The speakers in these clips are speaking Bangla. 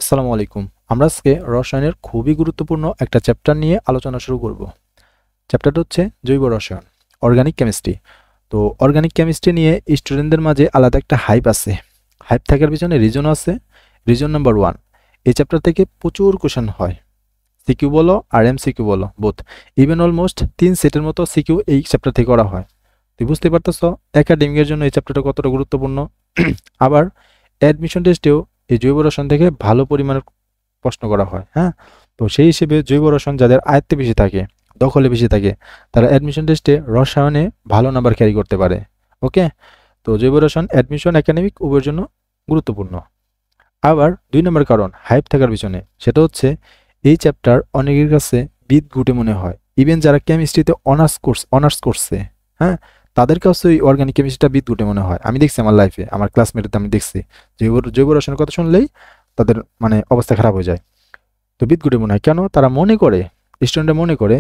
আসসালামু আলাইকুম। আমরা আজকে রসায়নের খুবই গুরুত্বপূর্ণ একটা চ্যাপ্টার নিয়ে আলোচনা শুরু করব। চ্যাপ্টারটা হচ্ছে জৈব রসায়ন, অর্গানিক কেমিস্ট্রি। তো অর্গানিক কেমিস্ট্রি নিয়ে স্টুডেন্টদের মাঝে আলাদা একটা হাইপ আছে। হাইপ থাকার পিছনে রিজন আছে। রিজন নাম্বার ওয়ান, এই চ্যাপ্টার থেকে প্রচুর কোশ্চেন হয়। সিকিউ বলো আর এমসিকিউ বলো, বোথ। ইভেন অলমোস্ট 3 সেটের মতো সিকিউ এই চ্যাপ্টার থেকে করা হয়। তুই বুঝতে পারতেছ একাডেমিকের জন্য এই চ্যাপ্টারটা কতটা গুরুত্বপূর্ণ। আবার অ্যাডমিশন টেস্টেও এই জৈব রসায়ন থেকে ভালো পরিমাণের প্রশ্ন করা হয়। হ্যাঁ, তো সেই হিসেবে জৈব রসায়ন যাদের আয়ত্তে বেশি থাকে, দখলে বেশি থাকে, তারা অ্যাডমিশন টেস্টে রসায়নে ভালো নাম্বার ক্যারি করতে পারে। ওকে, তো জৈব রসায়ন অ্যাডমিশন একাডেমিক উভয়ের জন্য গুরুত্বপূর্ণ। আবার 2 নম্বর কারণ হাইপ থাকার পিছনে, সেটা হচ্ছে এই চ্যাপ্টার অনেকের কাছে বিদঘুটে মনে হয়। ইভেন যারা কেমিস্ট্রিতে অনার্স করছে, হ্যাঁ, তাদের কাছে ওই অর্গানিক কেমিস্ট্রিটা বিদঘুটে মনে হয়। আমি দেখছি আমার লাইফে, আমার ক্লাসমেটদের আমি দেখছি জৈব জৈব রসায়নের কথা শুনলেই তাদের মানে অবস্থা খারাপ হয়ে যায়। তো বিদঘুটে মনে হয় কেন? তারা মনে করে, স্টুডেন্টরা মনে করে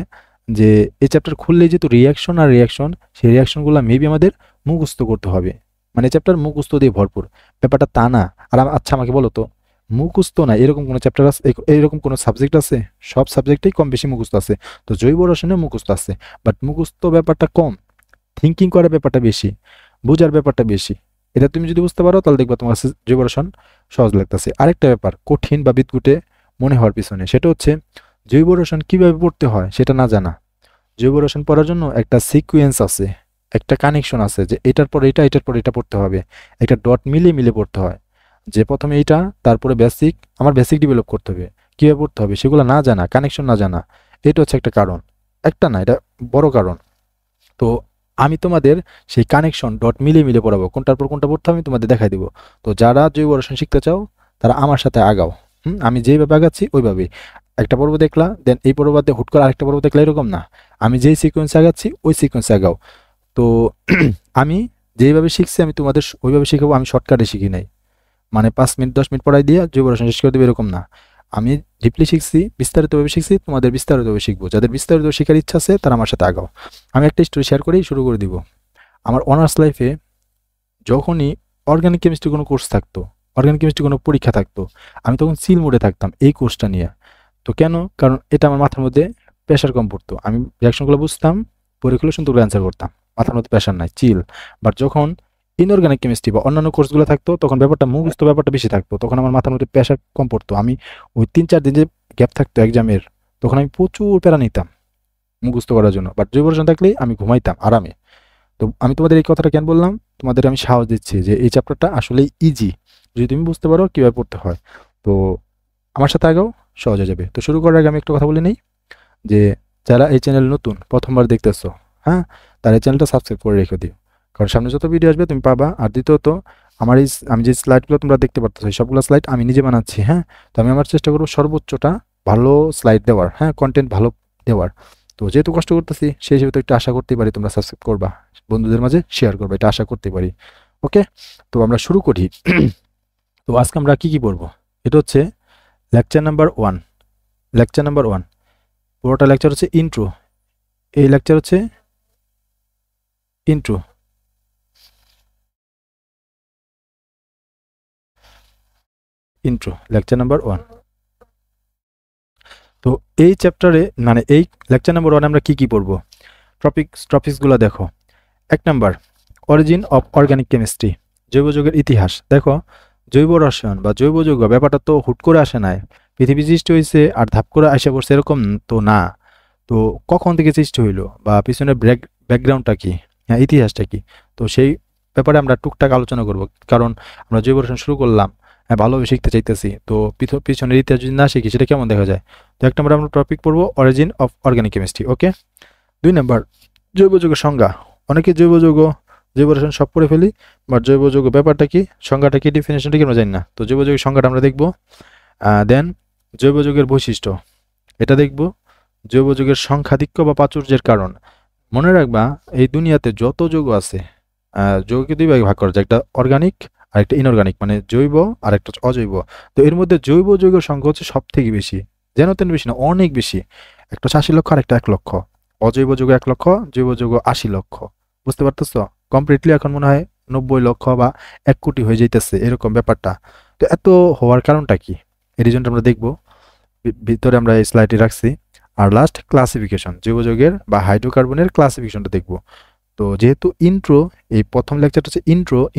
যে এই চ্যাপ্টার খুললেই যেহেতু রিয়াকশন আর রিয়াকশন, সেই রিয়াকশনগুলো মেবি আমাদের মুখস্থ করতে হবে। মানে এই চ্যাপ্টার মুখস্থ দিয়ে ভরপুর। ব্যাপারটা তা না। আর আচ্ছা আমাকে বলো তো, মুখস্থ না এরকম কোনো চ্যাপ্টার আছে, এরকম কোনো সাবজেক্ট আছে? সব সাবজেক্টেই কম বেশি মুখস্থ আছে। তো জৈব রসায়নে মুখস্থ আছে, বাট মুখস্থ ব্যাপারটা কম, থিঙ্কিং করার ব্যাপারটা বেশি, বোঝার ব্যাপারটা বেশি। এটা তুমি যদি বুঝতে পারো তাহলে দেখবা তোমার কাছে জৈব রসায়ন সহজ লাগতেছে। আরেকটা ব্যাপার কঠিন বা বিদঘুটে মনে হওয়ার পিছনে, সেটা হচ্ছে জৈব রসায়ন কিভাবে পড়তে হয় সেটা না জানা। জৈব রসায়ন পড়ার জন্য একটা সিকুয়েন্স আছে, একটা কানেকশন আছে, যে এটার পর এটা, এটার পর এটা পড়তে হবে। একটা ডট মিলিয়ে মিলিয়ে পড়তে হয়, যে প্রথমে এইটা, তারপরে বেসিক, আমার বেসিক ডেভেলপ করতে হবে, কিভাবে পড়তে হবে সেগুলো না জানা, কানেকশন না জানা। এটা হচ্ছে একটা কারণ, একটা না, এটা বড় কারণ। তো আমি তোমাদের সেই কানেকশন ডট মিলিয়ে মিলিয়ে পড়াবো, কোনটার পর কোনটা পড়তে হবে আমি তোমাদের দেখাই দিব। তো যারা জৈব রসায়ন শিখতে চাও তারা আমার সাথে আগাও। আমি যেইভাবে আগাচ্ছি ওইভাবেই। একটা পর্ব দেখলা, দেন এই পর্ব বাদে হুট করে আরেকটা পর্ব দেখলা, এরকম না। আমি যেই সিকোয়েন্সে আগাচ্ছি ওই সিকোয়েন্সে আগাও। তো আমি যেইভাবে শিখছি আমি তোমাদের ওইভাবে শিখাবো। আমি শর্টকাটে শিখি নাই, মানে 5 মিনিট 10 মিনিট পড়াই দিয়ে জৈব রসায়ন শেষ করে দেবে এরকম না। আমি ডিপলি শিখছি, বিস্তারিতভাবে শিখছি, তোমাদের বিস্তারিতভাবে শিখবো। যাদের বিস্তারিত শেখার ইচ্ছা আছে তারা আমার সাথে আগাও। আমি একটা স্টোরি শেয়ার করেই শুরু করে দিব। আমার অনার্স লাইফে যখনই অর্গানিক কেমিস্ট্রি কোনো কোর্স থাকতো, অর্গানিক কেমিস্ট্রি কোনো পরীক্ষা থাকতো, আমি তখন চিল মোডে থাকতাম এই কোর্সটা নিয়ে। তো কেন? কারণ এটা আমার মাথার মধ্যে প্রেশার কম পড়তো। আমি রিয়াকশনগুলো বুঝতাম, পরীক্ষাগুলো সুন্দর করে অ্যান্সার করতাম, মাথার মধ্যে প্রেশার নাই, চিল। বাট যখন ইনঅর্গানিক কেমিস্ট্রি বা অন্যান্য কোর্সগুলো থাকতো তখন ব্যাপারটা মুখস্থ ব্যাপারটা বেশি থাকতো, তখন আমার মাথার মধ্যে প্রেশার কম পড়তো। আমি ওই 3-4 দিন যে গ্যাপ থাকতো এক্সামের, তখন আমি প্রচুর প্যারা নিতাম মুখস্থ করার জন্য। বাট জৈব রসায়ন থাকলেই আমি ঘুমাইতাম আরামে। তো আমি তোমাদের এই কথাটা কেন বললাম? তোমাদের আমি সাহস দিচ্ছি যে এই চ্যাপ্টারটা আসলেই ইজি, যদি তুমি বুঝতে পারো কীভাবে পড়তে হয়। তো আমার সাথে আগাও, সহজ হয়ে যাবে। তো শুরু করার আগে আমি একটা কথা বলে নেই, যে যারা এই চ্যানেল নতুন প্রথমবার দেখতেছো, হ্যাঁ, তারা এই চ্যানেলটা সাবস্ক্রাইব করে রেখে দিও। কারণ সামনে যত ভিডিও আসবে তুমি পাবা। আর দ্বিতীয়ত, আমার এই আমি যে স্লাইডগুলো তোমরা দেখতে পারতেছো এই সবগুলো স্লাইড আমি নিজে বানাচ্ছি। হ্যাঁ, তো আমি আমার চেষ্টা করবো সর্বোচ্চটা ভালো স্লাইড দেওয়ার, হ্যাঁ, কন্টেন্ট ভালো দেওয়ার। তো যেহেতু কষ্ট করতেছি সেই হিসেবে তো একটু আশা করতেই পারি তোমরা সাবস্ক্রাইব করবা, বন্ধুদের মাঝে শেয়ার করবা, এটা আশা করতে পারি। ওকে, তো আমরা শুরু করি। তো আজকে আমরা কি কি পড়বো? এটা হচ্ছে লেকচার নাম্বার 1। লেকচার নাম্বার 1, পুরোটা লেকচার হচ্ছে ইন্ট্রো। এই লেকচার হচ্ছে ইন্ট্রো। Intro lecture number 1। তো এই চ্যাপ্টারে মানে এই লেকচার নাম্বার 1 আমরা কি কি পড়বো? টপিকসগুলো দেখো। 1 number, origin of organic chemistry, জৈব যৌগের ইতিহাস। দেখো, জৈব রসায়ন বা জৈব যৌগ ব্যাপারটা তো হুট করে আসে নাই, পৃথিবী সৃষ্টি হয়েছে আর ধাপ করে আসে পড়ছে এরকম তো না। তো কখন থেকে সৃষ্টি হইলো বা পিছনে ব্যাকগ্রাউন্ডটা কি, হ্যাঁ, ইতিহাসটা কি, তো সেই ব্যাপারে আমরা টুকটাক আলোচনা করব। কারণ আমরা জৈব রসায়ন শুরু করলাম, হ্যাঁ, ভালোভাবে শিখতে চাইতেছি, তো পিছনের ইতিহাস যদি না শিখি সেটা কেমন দেখা যায়। তো 1 নম্বর আমরা টপিক পড়বো অরিজিন অফ অর্গানিক কেমিস্ট্রি। ওকে, 2 নম্বর, জৈব যৌগের সংজ্ঞা। অনেকে জৈব যৌগ, জৈব রসায়ন সব পড়ে ফেলি, বাট জৈব যৌগ ব্যাপারটা কি, সংজ্ঞাটা কি, ডেফিনেশনটা কি আমরা জানি না। তো জৈব যৌগের সংজ্ঞাটা আমরা দেখবো। দেন জৈব যৌগের বৈশিষ্ট্য, এটা দেখব। জৈব যৌগের সংখ্যাধিক্য বা প্রাচুর্যের কারণ। মনে রাখবা এই দুনিয়াতে যত যৌগ আছে, যৌগকে 2 ভাগে ভাগ করা যায়, একটা অর্গানিক আর একটা ইনঅর্গানিক, মানে জৈব আর একটা হচ্ছে অজৈব। তো এর মধ্যে জৈব যৌগের সংখ্যা হচ্ছে সব থেকে বেশি, যেন তেন বেশি না, অনেক বেশি। একটা হচ্ছে 80 লক্ষ আর একটা 1 লক্ষ। অজৈব যৌগ 1 লক্ষ, জৈব যৌগ 80 লক্ষ। বুঝতে পারতেছো? কমপ্লিটলি এখন মনে হয় 90 লক্ষ বা 1 কোটি হয়ে যাইতেছে এরকম ব্যাপারটা। তো এত হওয়ার কারণটা কি? এই রিজনটা আমরা দেখব, ভিতরে আমরা এই স্লাইডে রাখছি। আর লাস্ট ক্লাসিফিকেশন, জৈব যৌগের বা হাইড্রোকার্বনের ক্লাসিফিকেশনটা দেখব। তো যেহেতু ইন্ট্রো, এই প্রথম লেকচারটা হচ্ছে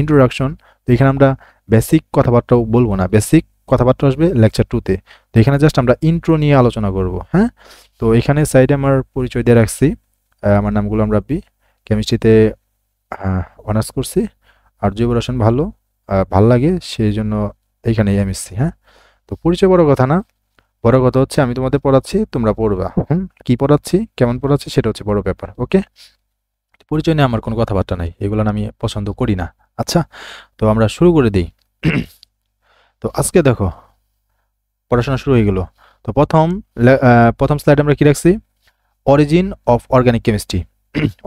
ইন্ট্রোডাকশন, তো এখানে আমরা বেসিক কথাবার্তাও বলবো না, বেসিক কথাবার্তা আসবে লেকচার 2তে। তো এখানে জাস্ট আমরা ইন্ট্রো নিয়ে আলোচনা করব। হ্যাঁ, তো এখানে সাইডে আমার পরিচয় দিয়ে রাখছি, আমার নাম গোলাম রাব্বি, কেমিস্ট্রিতে অনার্স করছি। আর জৈব রসায়ন ভাল লাগে, সেই জন্য এইখানে এমএসসি। হ্যাঁ, তো পরিচয় বড় কথা না, বড় কথা হচ্ছে আমি তোমাদের পড়াচ্ছি, তোমরা পড়বা। কি পড়াচ্ছি, কেমন পড়াচ্ছি, সেটা হচ্ছে বড় ব্যাপার। ওকে, পরিচয় নিয়ে আমার কোনো কথাবার্তা নাই, এগুলো আমি পছন্দ করি না। আচ্ছা, তো আমরা শুরু করে দিই। তো আজকে দেখো পড়াশোনা শুরু হয়ে গেল। তো প্রথম স্লাইড আমরা কি রাখছি, origin of organic chemistry.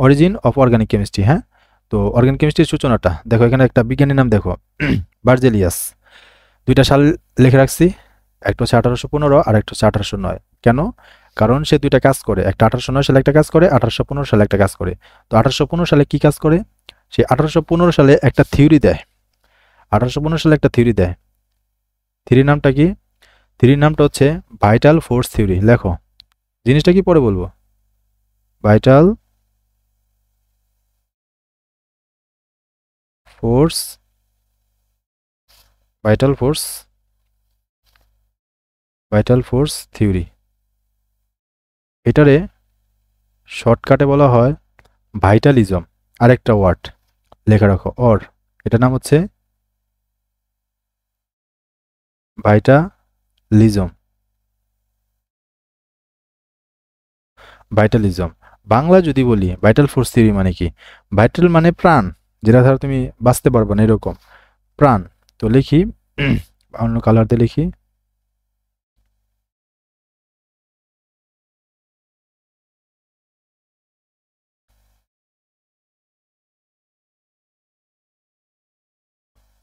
Origin of organic chemistry. হ্যাঁ, তো অর্গানিক কেমিস্ট্রির সূচনাটা দেখো, এখানে একটা বিজ্ঞানীর নাম দেখো, বার্জেলিয়াস। দুইটা সাল লিখে রাখছি, একটা হচ্ছে 1815 আর একটা হচ্ছে 1809। কেন? কারণ সে দুইটা কাজ করে, একটা 1809 সালে একটা কাজ করে, 1815 সালে একটা কাজ করে। তো 1815 সালে কি কাজ করে, সে 1815 সালে একটা থিওরি দেয়। 1815 সালে একটা থিওরি দেয়, থিওরির নামটা কি? থিওরির নামটা হচ্ছে ভাইটাল ফোর্স থিওরি। লেখো, জিনিসটা কি পরে বলবো। Vital force, vital force, vital force theory. এটারে শর্টকাটে বলা হয় ভাইটালিজম। আরেকটা ওয়ার্ড লেখা রাখো, এটার নাম হচ্ছে ভাইটালিজম। ভাইটালিজম বাংলা যদি বলি, ভাইটাল ফোর্স থিওরি মানে কি? ভাইটাল মানে প্রাণ, যেটা দ্বারা তুমি বাঁচতে পারবে না, এরকম প্রাণ। তো লিখি, অন্য কালার দিয়ে লিখি,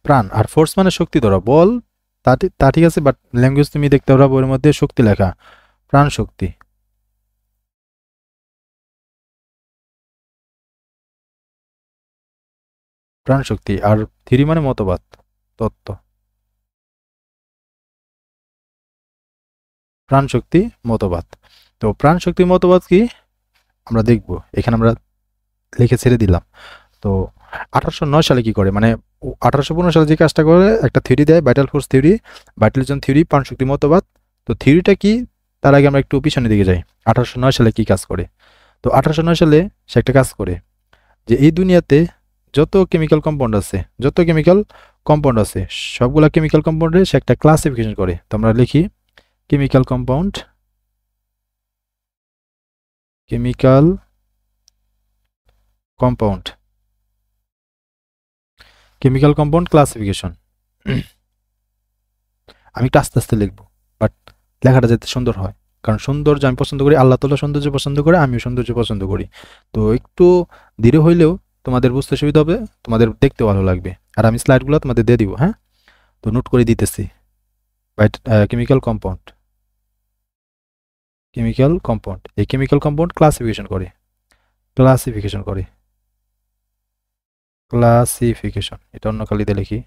প্রাণ। আর ফোর্স মানে শক্তি, ধরো বল, তা ঠিক আছে, বাট ল্যাঙ্গুয়েজ তুমি দেখতে পারো বইয়ের মধ্যে শক্তি লেখা, প্রাণ শক্তি, প্রাণ শক্তি। আর থিওরি মানে মতবাদ, তত্ত্ব, প্রাণ শক্তি মতবাদ। তো প্রাণ শক্তি মতবাদ কি আমরা দেখব, এখানে আমরা লিখে ছেড়ে দিলাম। তো 1809 সালে কি করে, মানে 1815 সালে যে কাজটা করে, একটা থিওরি দেয়, ভাইটাল ফোর্স থিওরি, ভাইটালিজম থিওরি, প্রাণশক্তি মতবাদ। তো থিওরিটা কি, তার আগে আমরা একটু পিছনের দিকে যাই। 1809 সালে কি কাজ করে? তো 1809 সালে সে একটা কাজ করে, যে এই দুনিয়াতে যত কেমিক্যাল কম্পাউন্ড আছে, যত কেমিক্যাল কম্পাউন্ড আছে, সবগুলা কেমিক্যাল কম্পাউন্ডে সে একটা ক্লাসিফিকেশন করে। তো আমরা লিখি chemical compound, chemical compound, chemical compound classification. আমি একটু আস্তে আস্তে লিখবো, বাট লেখাটা যাতে সুন্দর হয়, কারণ সৌন্দর্য আমি পছন্দ করি, আল্লাহ তাআলা সৌন্দর্য পছন্দ করে, আমিও সৌন্দর্য পছন্দ করি। তো একটু ধীরে হইলেও তোমাদের বুঝতে সুবিধা হবে, তোমাদের দেখতে ভালো লাগবে। আর আমি স্লাইডগুলো তোমাদের দিয়ে দিব। হ্যাঁ, তো নোট করে দিতেছি। কেমিক্যাল কম্পাউন্ড, কেমিক্যাল কম্পাউন্ড, এই কেমিক্যাল কম্পাউন্ড ক্লাসিফিকেশন করে, ক্লাসিফিকেশন করে, ক্লাসিফিকেশন। এটা অন্য কালিতে লিখি,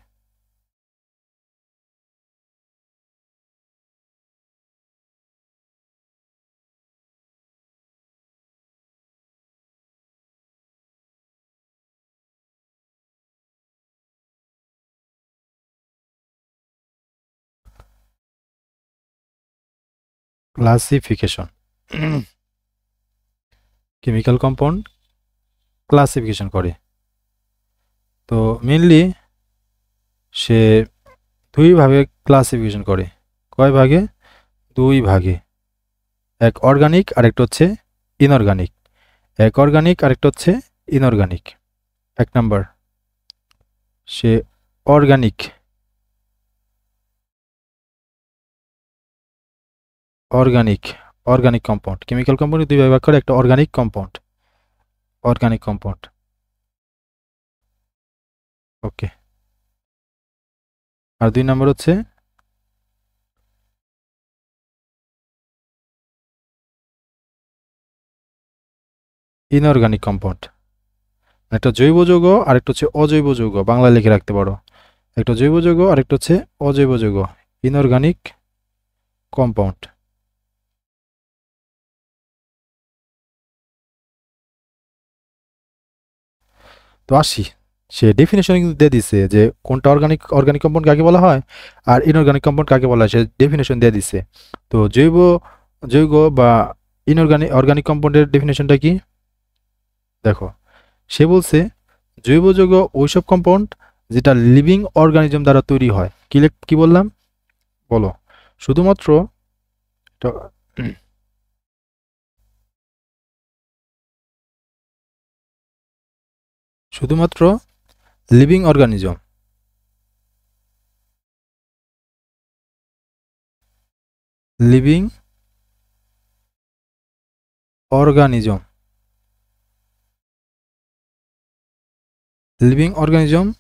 ক্লাসিফিকেশন, কেমিক্যাল কম্পাউন্ড ক্লাসিফিকেশন করে। তো মেনলি সে দুই ভাগে ক্লাসিফিকেশন করে। কয় ভাগে? দুই ভাগে। এক অর্গানিক, আরেকটা হচ্ছে ইনঅর্গানিক। এক অর্গানিক, আরেকটা হচ্ছে ইনঅর্গানিক। এক নাম্বার, সে organic, organic, organic compound. Chemical compound দুই ভাগ করে, একটা organic compound, organic compound. Okay. আর দুই নাম্বার হচ্ছে ইনঅর্গানিক কম্পাউন্ড। একটা জৈব যৌগ, আরেকটা হচ্ছে অজৈব যৌগ, বাংলা লিখে রাখতে পারো। একটা জৈব যৌগ, আরেকটা হচ্ছে অজৈব যৌগ, ইনঅর্গানিক কম্পাউন্ড। তো আসি, সে ডেফিনেশন কিন্তু দিয়ে দিছে যে কোনটা অর্গানিক অর্গানিক কম্পাউন্ড কাকে বলা হয় আর ইনঅর্গানিক কম্পাউন্ড কাকে বলা হয়, সে ডেফিনেশন দিয়ে দিছে। তো জৈব যৌগ বা ইনঅর্গানিক অর্গানিক কম্পাউন্ডের ডেফিনেশনটা কি দেখো, সে বলছে জৈব যৌগ ওইসব কম্পাউন্ড যেটা লিভিং অর্গানিজম দ্বারা তৈরি হয়। কি বললাম বলো? শুধুমাত্র এটা- শুধুমাত্র living organism, living organism, living organism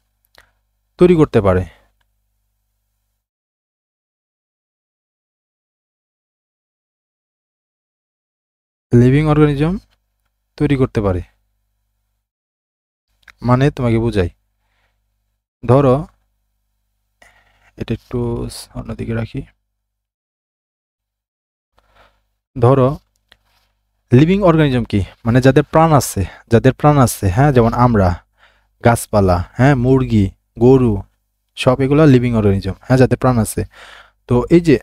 তৈরি করতে পারে। লিভিং অর্গানিজম তৈরি করতে পারে মানে তোমাকে বুঝাই, ধরো এটা একটু অন্যদিকে রাখি। ধরো লিভিং অর্গানিজম কি মানে যাদের প্রাণ আছে, যাদের প্রাণ আছে, হ্যাঁ, যেমন আমরা, গাছপালা, হ্যাঁ, মুরগি, গরু, সব এগুলো লিভিং অর্গানিজম, হ্যাঁ, যাদের প্রাণ আছে। তো এই যে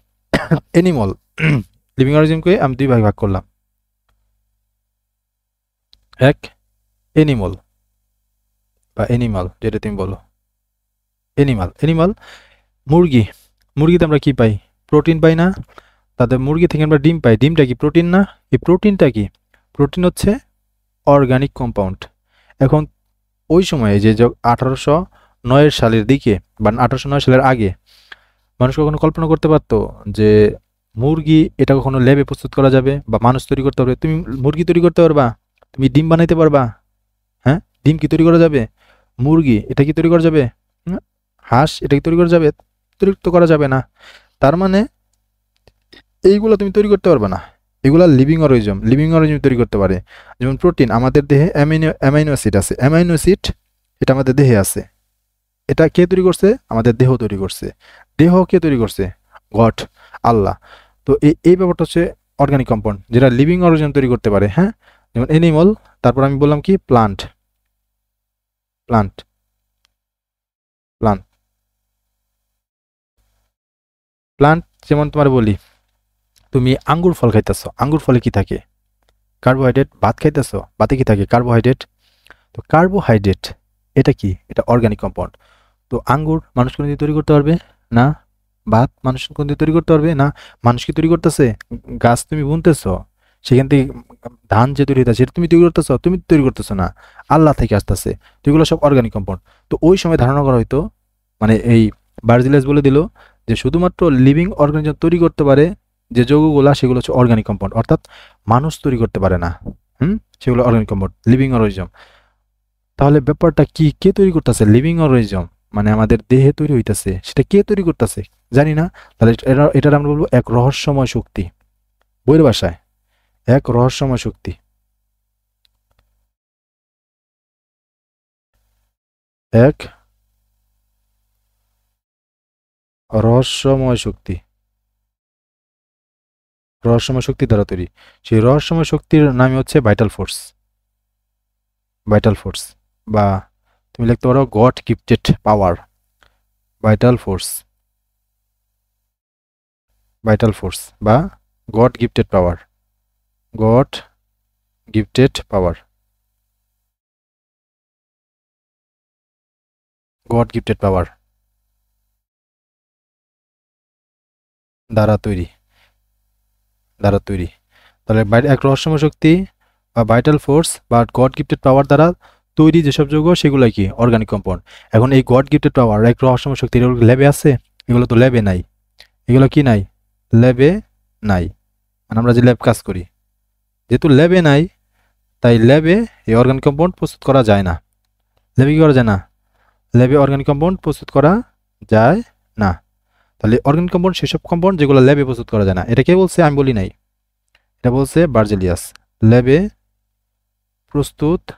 অ্যানিমল, লিভিং অর্গানিজমকে আমি দুই ভাগ ভাগ করলাম। এক অ্যানিমল বা অ্যানিমাল যেটা তুমি বলো, অ্যানিমাল অ্যানিমাল মুরগি, মুরগিতে আমরা কি পাই? প্রোটিন পাই না? তাদের মুরগি থেকে আমরা ডিম পাই, ডিমটা কি প্রোটিন না? এই প্রোটিনটা কি? প্রোটিন হচ্ছে অর্গানিক কম্পাউন্ড। এখন ওই সময়ে যে 1809 সালের দিকে বা 1809 সালের আগে মানুষ কখনো কল্পনা করতে পারতো যে মুরগি এটা কখনো ল্যাবে প্রস্তুত করা যাবে বা মানুষ তৈরি করতে পারবে? তুমি মুরগি তৈরি করতে পারবা? তুমি ডিম বানাইতে পারবা? হ্যাঁ, ডিম কি তৈরি করা যাবে? মুরগি এটা কি তৈরি করা যাবে? হুম, হাঁস এটা কি তৈরি করা যাবে? তৈরি তো করা যাবে না। তার মানে এইগুলো তুমি তৈরি করতে পারবে না। এগুলা লিভিং অর্গানিজম তৈরি করতে পারে। যেমন প্রোটিন, আমাদের দেহে অ্যামাইনো অ্যাসিড আছে, অ্যামাইনো অ্যাসিড এটা আমাদের দেহে আছে। এটা কে তৈরি করছে? আমাদের দেহ তৈরি করছে। দেহ কে তৈরি করছে? গড, আল্লাহ। তো এই ব্যাপারটা হচ্ছে অর্গানিক কম্পাউন্ড যেটা লিভিং অর্গানিজম তৈরি করতে পারে, হ্যাঁ। যেমন এনিমল, তারপর আমি বললাম কি প্লান্ট, প্লান্ট প্লান্ট প্লান্ট যেমন তোমার বলি, তুমি আঙ্গুর ফল খাইতেছো, আঙ্গুর ফলে কি থাকে? কার্বোহাইড্রেট। ভাত খাইতেছো, ভাতে কি থাকে? কার্বোহাইড্রেট। তো কার্বোহাইড্রেট এটা কি? এটা অর্গানিক কম্পাউন্ড। তো আঙ্গুর মানুষ কোনো দিয়ে তৈরি করতে পারবে না? ভাত মানুষ কোন দিয়ে তৈরি করতে পারবে না? মানুষ কি তৈরি করতেছে? গাছ তুমি বুনতেছো, সেখান থেকে ধান যে তৈরি হইতেছে সেটা তুমি তৈরি করতেছো? তুমি তো তৈরি করতেছো না, আল্লাহ থেকে আসতেছে। তো এগুলো সব অর্গানিক কম্পাউন্ড। তো ওই সময় ধারণা করা হয়তো, মানে এই বার্জিলাস বলে দিল যে শুধুমাত্র লিভিং অর্গানিজম তৈরি করতে পারে যে যৌগগুলা, সেগুলো হচ্ছে অর্গানিক কম্পাউন্ড, অর্থাৎ মানুষ তৈরি করতে পারে না। হুম, সেগুলো অর্গানিক কম্পাউন্ড, লিভিং অর্গানিজম। তাহলে ব্যাপারটা কি? কে তৈরি করতেছে? লিভিং অর্গানিজম মানে আমাদের দেহে তৈরি হইতেছে, সেটা কে তৈরি করতেছে জানি না। তাহলে এটার আমরা বলবো এক রহস্যময় শক্তি, বইয়ের ভাষায় এক রহস্যময় শক্তি। এক রহস্যময় শক্তি, রহস্যময় শক্তি দ্বারা তৈরি। সেই রহস্যময় শক্তির নাম হচ্ছে ভাইটাল ফোর্স, ভাইটাল ফোর্স, বা তুমি লিখতে পারো গড গিফটেড পাওয়ার, ভাইটাল ফোর্স, ভাইটাল ফোর্স বা গড গিফটেড পাওয়ার, গড গিফটেড পাওয়ার, গড গিফটেড পাওয়ার দ্বারা তৈরি, দ্বারা তৈরি। তাহলে এক রহস্যময় শক্তি বা ভাইটাল ফোর্স বা গড গিফটেড পাওয়ার দ্বারা তৈরি যেসব যৌগ সেগুলোই কি অর্গানিক কম্পাউন্ড। এখন এই গড গিফটেড পাওয়ার এক রহস্যময় শক্তি এগুলো ল্যাবে আছে? এগুলো তো ল্যাবে নাই। এগুলো কি নাই? ল্যাবে নাই। মানে আমরা যে ল্যাব কাজ করি, যেহেতু ল্যাবে নাই, তাই ল্যাবে এই অর্গানিক কম্পাউন্ড প্রস্তুত করা যায় না। ল্যাবে কি করা যায় না? ল্যাবে অর্গানিক কম্পাউন্ড প্রস্তুত করা যায় না। তাহলে অর্গানিক কম্পাউন্ড সেসব কম্পাউন্ড যেগুলো ল্যাবে প্রস্তুত করা যায় না। এটা কে বলছে? আমি বলি নাই, এটা বলছে বার্জেলিয়াস। ল্যাবে প্রস্তুত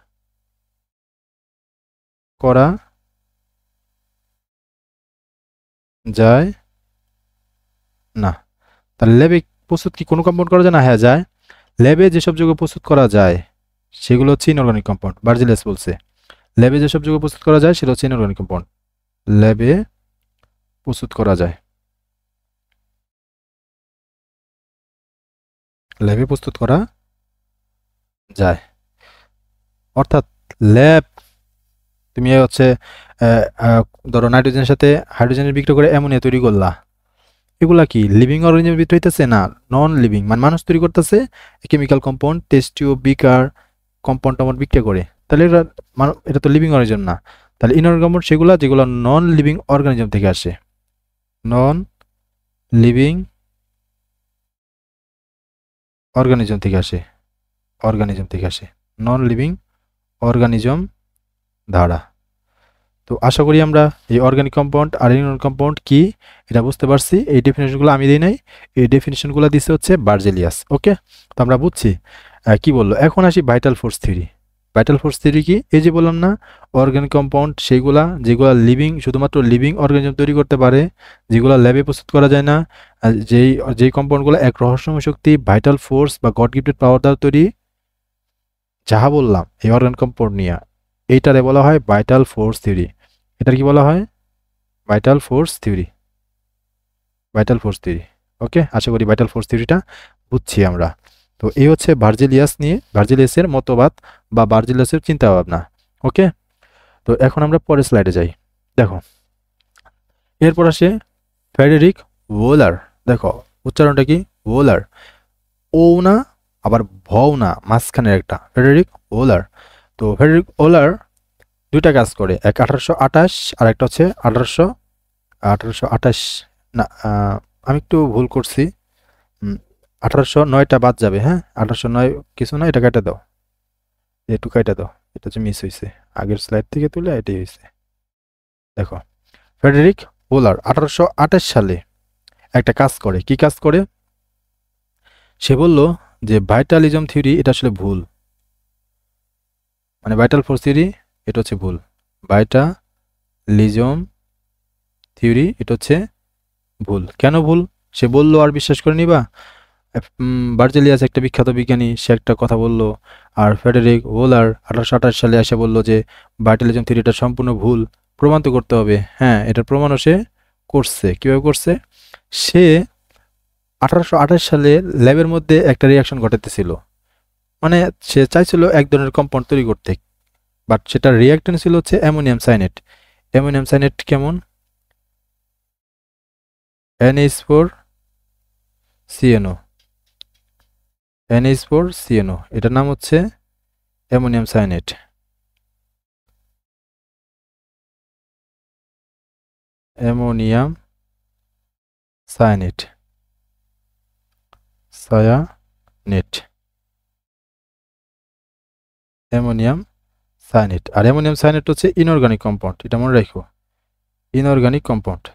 করা যায় না। তাহলে ল্যাবে প্রস্তুত কি কোনো কম্পাউন্ড করা যায় না? হ্যাঁ যায়। ল্যাবে যেসব যৌগ প্রস্তুত করা যায় সেগুলো হচ্ছে ইনঅর্গানিক কম্পাউন্ড। বার্জিলিয়াস বলছে ল্যাবে যেসব যৌগ প্রস্তুত করা যায় সেটা হচ্ছে ইনঅর্গানিক কম্পাউন্ড। ল্যাবে প্রস্তুত করা যায়, ল্যাবে প্রস্তুত করা যায়। অর্থাৎ ল্যাব তুমি হচ্ছে আহ, আহ, ধরো নাইট্রোজেনের সাথে হাইড্রোজেনের বিক্রিয়া করে অ্যামোনিয়া তৈরি করলা, এগুলা কি লিভিং অর্গানিজমের ভিতরে হইতেছে? না, নন লিভিং, মানে মানুষ তৈরি করতেছে কেমিক্যাল কম্পাউন্ড, টেস্ট টিউব, বিকার, কম্পাউন্ড টম্পাউন্ড বিক্রিয়া করে, তাহলে এটা তো লিভিং অর্গানিজম না। তাহলে ইনঅর্গানিক কম্পাউন্ড সেগুলা যেগুলো নন লিভিং অর্গানিজম থেকে আসে, নন লিভিং অর্গানিজম থেকে আসে, অর্গানিজম থেকে আসে, নন লিভিং অর্গানিজম ধারা। তো আশা করি আমরা এই অর্গানিক কম্পাউন্ড আর ইনঅর্গানিক কম্পাউন্ড কি এটা বুঝতে পারছি। এই ডেফিনেশনগুলো আমি দিই নাই, এই ডেফিনেশনগুলো দিচ্ছে হচ্ছে বার্জেলিয়াস। ওকে, তো আমরা বুঝছি কি বললো। এখন আসি vital force theory. Vital force theory কি? এই যে বললাম না অর্গানিক কম্পাউন্ড সেইগুলা যেগুলো লিভিং, শুধুমাত্র লিভিং অর্গানিজম তৈরি করতে পারে, যেগুলো ল্যাবে প্রস্তুত করা যায় না, যেই যেই কম্পাউন্ডগুলো এক রহস্যময় শক্তি, ভাইটাল ফোর্স বা গড গিফটেড পাওয়ার দ্বারা তৈরি, যাহা বললাম এই অর্গানিক কম্পাউন্ড নিয়ে, এইটারে বলা হয় ভাইটাল ফোর্স থিওরি। এটার কি বলা হয়? Vital force theory, vital force theory. Okay, আশা করি ভাইটাল ফোর্স থিওরিটা বুঝছি আমরা। তো এই হচ্ছে ভার্জিলিয়াস নিয়ে, ভার্জিলিয়াসের মতবাদ বা ভার্জিলিয়াসের চিন্তা ভাবনা। ওকে, তো এখন আমরা পরের স্লাইডে যাই। দেখো এরপর আসে ফ্রেডেরিক ওলার। দেখো উচ্চারণটা কি? ওলার, ও না আবার ভও না, মাঝখানের একটা, ফ্রেডেরিক ওলার। তো ফ্রেডেরিক ওলার দুইটা কাজ করে, এক 1828 আর একটা হচ্ছে 1828 না, আমি একটু ভুল করছি, 1809টা বাদ যাবে। হ্যাঁ, 1809 কিছু না, এটা কেটে দাও, একটু কেটে দাও, এটা হচ্ছে মিস হয়েছে, আগের স্লাইড থেকে তুলে এটাই হয়েছে। দেখো ফ্রেডেরিক ওলার 1828 সালে একটা কাজ করে। কি কাজ করে? সে বলল যে ভাইটালিজম থিওরি এটা আসলে ভুল, মানে ভাইটাল ফোর্স থিওরি এটা হচ্ছে ভুল, ভাইটালিজম থিওরি এটা হচ্ছে ভুল। কেন ভুল সে বলল আর বিশ্বাস করে নিবা? বার্জেলিয়াস একটা বিখ্যাত বিজ্ঞানী, সে একটা কথা বলল, আর ফ্রেডেরিক ওলার 1828 সালে এসে বলল যে ভাইটালিজম থিওরিটা সম্পূর্ণ ভুল, প্রমাণ তো করতে হবে। হ্যাঁ, এটার প্রমাণও সে করছে। কীভাবে করছে? সে 1828 সালে ল্যাবের মধ্যে একটা রিয়াকশন ঘটাতেছিল, মানে সে চাইছিল এক ধরনের কম্পাউন্ড তৈরি করতে, বাট সেটার রিয়াক্টেন্ট ছিল হচ্ছে অ্যামোনিয়াম সাইনেট। অ্যামোনিয়াম সাইনেট কেমন? NH4CNO, NH4CNO, এটার নাম হচ্ছে ammonium cyanate. Ammonium cyanate, cyanate, ammonium cyanate. আর অ্যামোনিয়াম সায়ানেট হচ্ছে ইনঅর্গানিক কম্পাউন্ড, এটা মনে রাখো, ইনঅর্গানিক কম্পাউন্ড।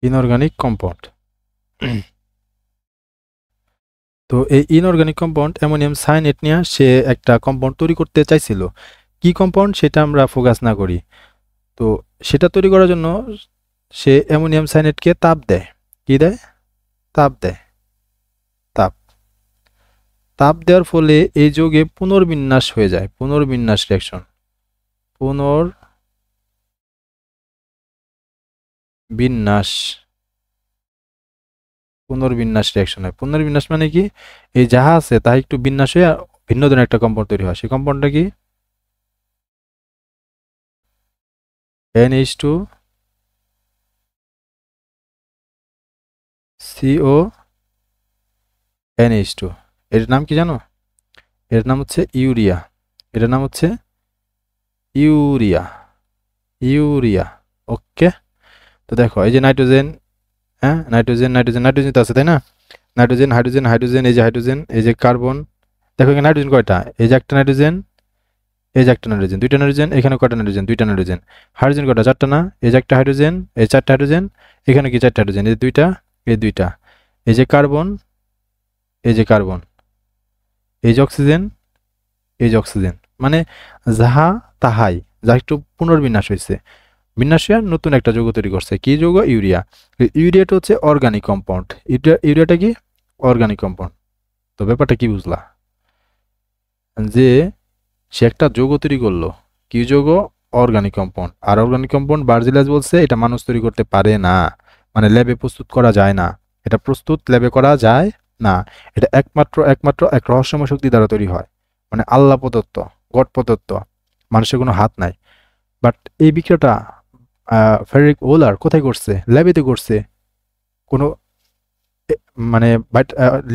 Inorganic compound. তো এই ইনঅর্গানিক কম্পাউন্ড অ্যামোনিয়াম সায়ানেট নিয়ে সে একটা কম্পাউন্ড তৈরি করতে চাইছিল। কি কম্পাউন্ড সেটা আমরা ফোকাস না করি। তো সেটা তৈরি করার জন্য সে অ্যামোনিয়াম সায়ানেটকে তাপ দেয়। কি দেয়? তাপ দেয়। তাপ, তাপ দেওয়ার ফলে এই যৌগে পুনর্বিন্যাস হয়ে যায়, পুনর্বিন্যাস রিয়াকশন, পুনর্বিন্যাস, পুনর্বিন্যাস রিয়াকশন হয়। পুনর্বিন্যাস মানে কি? এই যাহা আছে তা একটু বিন্যাস হয়ে ভিন্ন ধরনের একটা কম্পাউন্ড তৈরি হয়। সেই কম্পাউন্ডটা কি? NH2CONH2, এর নাম কি জানো? এর নাম হচ্ছে ইউরিয়া, এটার নাম হচ্ছে ইউরিয়া, ইউরিয়া। ওকে, তো দেখো এই যে নাইট্রোজেন, হ্যাঁ নাইট্রোজেন, নাইট্রোজেন, নাইট্রোজেন তো আছে তাই না? নাইট্রোজেন, হাইড্রোজেন, হাইড্রোজেন, এই যে হাইড্রোজেন, এই যে কার্বন। দেখো এখানে নাইট্রোজেন কয়টা? এই যে একটা নাইট্রোজেন, এই যে একটা নাইট্রোজেন, দুইটা নাইট্রোজেন, এখানে কয়টা নাইট্রোজেন? দুইটা নাইট্রোজেন। হাইড্রোজেন কয়টা? চারটা না? এই যে একটা হাইড্রোজেন, এই চারটা হাইড্রোজেন, এখানে কি চারটা হাইড্রোজেন? এই দুইটা, এই দুইটা, এই যে কার্বন, এই যে কার্বন, এই যে অক্সিজেন, এই যে অক্সিজেন, মানে যাহা তাহাই, যা একটু পুনর্বিন্যাস হয়েছে, বিন্যাস হয়ে নতুন একটা যৌগ তৈরি করছে। কি যৌগ? ইউরিয়া। ইউরিয়াটা হচ্ছে অর্গানিক কম্পাউন্ড। ইউরিয়াটা কি? Organic compound. তো ব্যাপারটা কি বুঝলা? যে সে একটা যৌগ তৈরি করলো, কি যৌগ? Organic compound. আর অর্গানিক কম্পাউন্ড বার্জিলাস বলছে এটা মানুষ তৈরি করতে পারে না, মানে ল্যাবে প্রস্তুত করা যায় না। এটা প্রস্তুত ল্যাবে করা যায় না। এটা একমাত্র একমাত্র এক রহস্যময় শক্তি দ্বারা তৈরি হয়, মানে আল্লাহ প্রদত্ত, গড প্রদত্ত, মানুষের কোনো হাত নাই। বাট এই বিক্রিয়াটা ফেডরিক ওলার কোথায় করছে? ল্যাবেতে করছে। কোনো মানে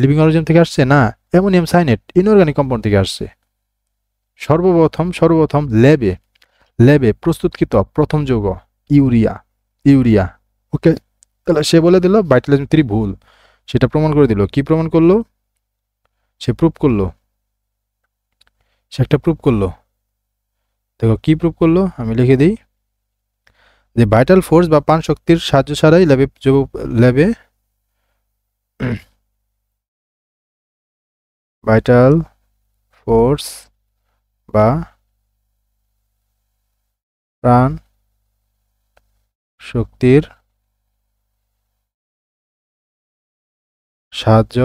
লিভিং অর্গানিজম থেকে আসছে না, অ্যামোনিয়াম সাইনেট ইনঅর্গানিক কম্পাউন্ড থেকে আসছে। সর্বপ্রথম ল্যাবে ল্যাবে প্রস্তুতকৃত প্রথম যৌগ ইউরিয়া। ইউরিয়া। ওকে, তাহলে সে বলে দিল ভাইটালিজম 3 ভুল, সেটা প্রমাণ করে দিল। কি প্রমাণ করলো? সে প্রুভ করলো, সে একটা প্রুভ করলো। দেখো কি প্রুভ করলো, আমি লিখে দিই যে ভাইটাল ফোর্স বা প্রাণ শক্তির সাহায্য ছাড়াই ল্যাবে ভাইটাল ফোর্স বা প্রাণ শক্তির সাহায্য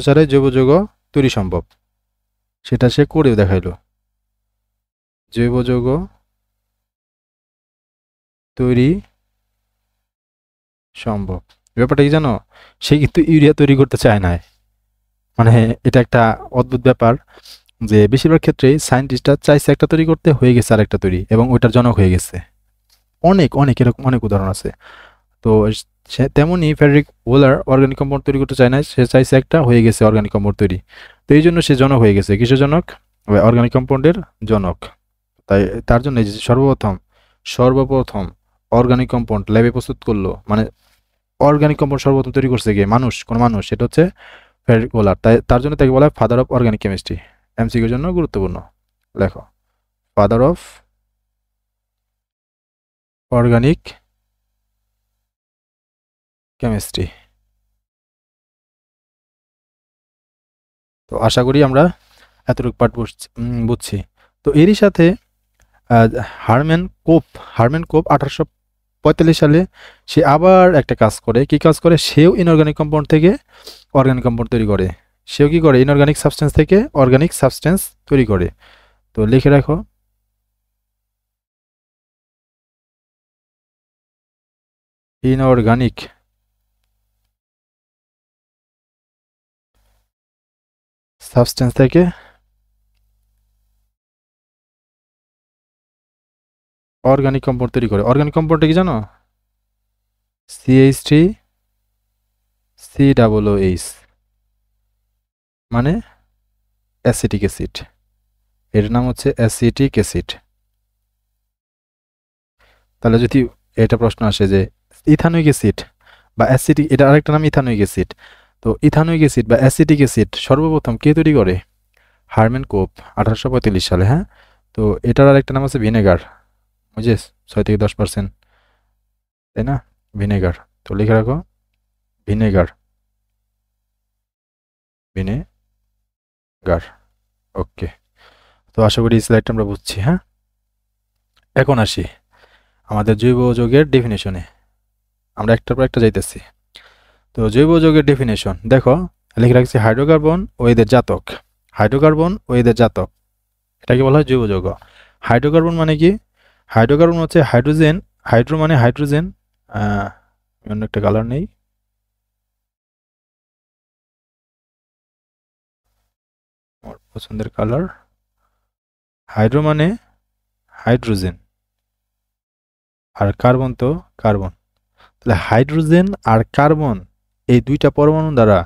ছাড়াই জৈব যৌগ তৈরি সম্ভব। সেটা সে করেও দেখাইলো। জৈব যৌগ তৈরি সম্ভব। ব্যাপারটা কি জানো? সে কিন্তু ইউরিয়া তৈরি করতে চায় না। মানে এটা একটা অদ্ভুত ব্যাপার যে বেশিরভাগ ক্ষেত্রেই সায়েন্টিস্টরা চাইছে একটা তৈরি করতে, হয়ে গেছে আরেকটা তৈরি, এবং ওইটার জনক হয়ে গেছে। অনেক অনেক এরকম অনেক উদাহরণ আছে। তো সে তেমনই ফেডরিক ওলার অর্গানিক কম্পাউন্ড তৈরি করতে চায় না, সে চাইছে একটা, হয়ে গেছে অর্গানিক কম্পাউন্ড তৈরি। তো এই জন্য সে জনক হয়ে গেছে। কিসের জনক? অর্গানিক কম্পাউন্ডের জনক। তাই তার জন্য এই যে সর্বপ্রথম অর্গানিক কম্পাউন্ড ল্যাবে প্রস্তুত করলো, মানে অর্গানিক কম্পাউন্ড সর্বপ্রথম তৈরি করছে গিয়ে মানুষ, কোন মানুষ? সেটা হচ্ছে ফেডরিক ওলার। তাই তার জন্য তাকে বলা হয় ফাদার অফ অর্গানিক কেমিস্ট্রি। এমসিকিউর জন্য গুরুত্বপূর্ণ। লেখো, ফাদার অফ অর্গানিক কেমিস্ট্রি। তো আশা করি আমরা এতটুকু পাঠ বুঝছি। তো এরই সাথে আহ, হারম্যান কোপ হারম্যান কোপ 1845 সালে সে আবার একটা কাজ করে। কি কাজ করে? সেও ইনঅর্গানিক কম্পাউন্ড থেকে অর্গানিক কম্পাউন্ড তৈরি করে। সেও কি করে? ইনঅর্গানিক সাবস্টেন্স থেকে অর্গানিক সাবস্টেন্স তৈরি করে। তো লিখে রাখো, ইনঅর্গানিক সাবস্টেন্স থেকে অর্গানিক কম্পাউন্ড তৈরি করে। অর্গানিক কম্পাউন্ডটা কি জানো? CH3 COOH, মানে অ্যাসিটিক অ্যাসিড। এর নাম হচ্ছে অ্যাসিটিক অ্যাসিড। তাহলে যদি এটা প্রশ্ন আসে যে ইথানোয়িক অ্যাসিড বা অ্যাসিটিক, এটা আরেকটা নাম ইথানোয়িক অ্যাসিড। তো ইথানোয়িক অ্যাসিড বা অ্যাসিটিক অ্যাসিড সর্বপ্রথম কে তৈরি করে? হারম্যান কোপ 1845 সালে। হ্যাঁ, তো এটার আরেকটা নাম আছে ভিনেগার। ওই যে 6 থেকে 10%, তাই না? ভিনেগার। তো লিখে রাখো, ভিনেগার, ভিনেগার। ওকে, তো আশা করি এই স্লাইডটা আমরা বুঝছি। হ্যাঁ, এখন আসি আমাদের জৈব যৌগের ডেফিনেশনে। আমরা একটার পর একটা যাইতেছি। তো জৈব যৌগের ডেফিনেশন দেখো, লিখে রাখছি হাইড্রোকার্বন ও এদের জাতক। হাইড্রোকার্বন ও এদের জাতক, এটাকে বলা হয় জৈব যৌগ। হাইড্রোকার্বন মানে কি? হাইড্রোকার্বন হচ্ছে হাইড্রোজেন। হাইড্রো মানে হাইড্রোজেন। অন্য একটা কালার নেই, আমার পছন্দের কালার। হাইড্রো মানে হাইড্রোজেন, আর কার্বন তো কার্বন। তাহলে হাইড্রোজেন আর কার্বন এই দুইটা পরমাণু দ্বারা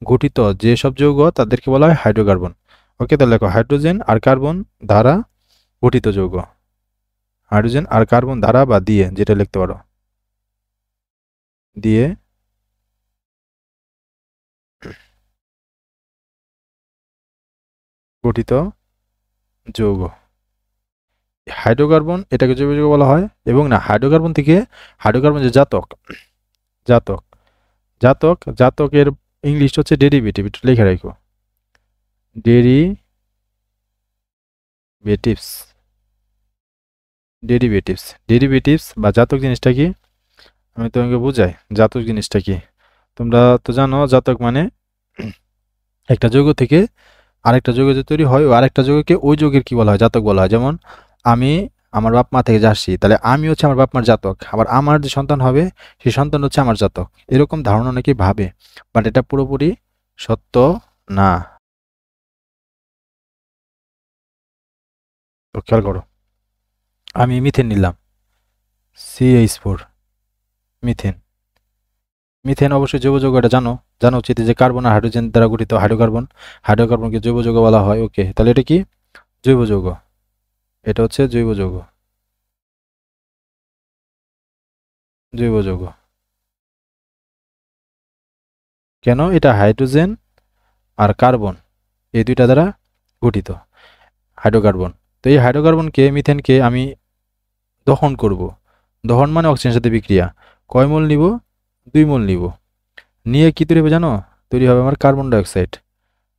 গঠিত যেসব যৌগ তাদেরকে বলা হয় হাইড্রোকার্বন। ওকে, তাহলে দেখো হাইড্রোজেন আর কার্বন দ্বারা গঠিত যৌগ। হাইড্রোজেন আর কার্বন দ্বারা বা দিয়ে, যেটা লিখতে পারো, দিয়ে গঠিত যৌগ। হাইড্রোকার্বন এটাকে জৈব যৌগ বলা হয়। এবং না, হাইড্রোকার্বন থেকে হাইড্রোকার্বন যে জাতক, জাতক জাতকের ইংলিশ হচ্ছে ডেরিভেটিভ, একটু লিখে রাখো, ডেরিভেটিভস। ডেরিভেটিভস বা জাতক জিনিসটা কি আমি তোমাকে বুঝাই। জাতক জিনিসটা কি তোমরা তো জানো, জাতক মানে একটা যৌগ থেকে আরেকটা যৌগ যে তৈরি হয়, ও আরেকটা যৌগকে ওই যৌগের কি বলা হয়, জাতক বলা হয়। যেমন আমি আমার বাপ মা থেকে যাচ্ছি, তাহলে আমি হচ্ছে আমার বাপ মার জাতক, আবার আমার যে সন্তান হবে সেই সন্তান হচ্ছে আমার জাতক। এরকম ধারণা অনেকেই ভাবে, বাট এটা পুরোপুরি সত্য না। তো খেয়াল করো, আমি মিথেন নিলাম, CH4, মিথেন। মিথেন অবশ্যই জৈব যৌগ, এটা জানো, জানা উচিত যে কার্বন আর হাইড্রোজেন দ্বারা গঠিত হাইড্রোকার্বন। হাইড্রোকার্বনকে জৈব যৌগ বলা হয়। ওকে, তাহলে এটা কি জৈব যৌগ, এটা হচ্ছে জৈব যৌগ, জৈব যৌগ। কেন? এটা হাইড্রোজেন আর কার্বন এই দুইটা দ্বারা গঠিত হাইড্রোকার্বন। তো এই হাইড্রোকার্বনকে, মিথেনকে আমি দহন করব। দহন মানে অক্সিজেনের সাথে বিক্রিয়া। কয় মোল নিব? 2 মোল নিব। নিয়ে কি তৈরি হবে জানো? তৈরি হবে আমার carbon dioxide.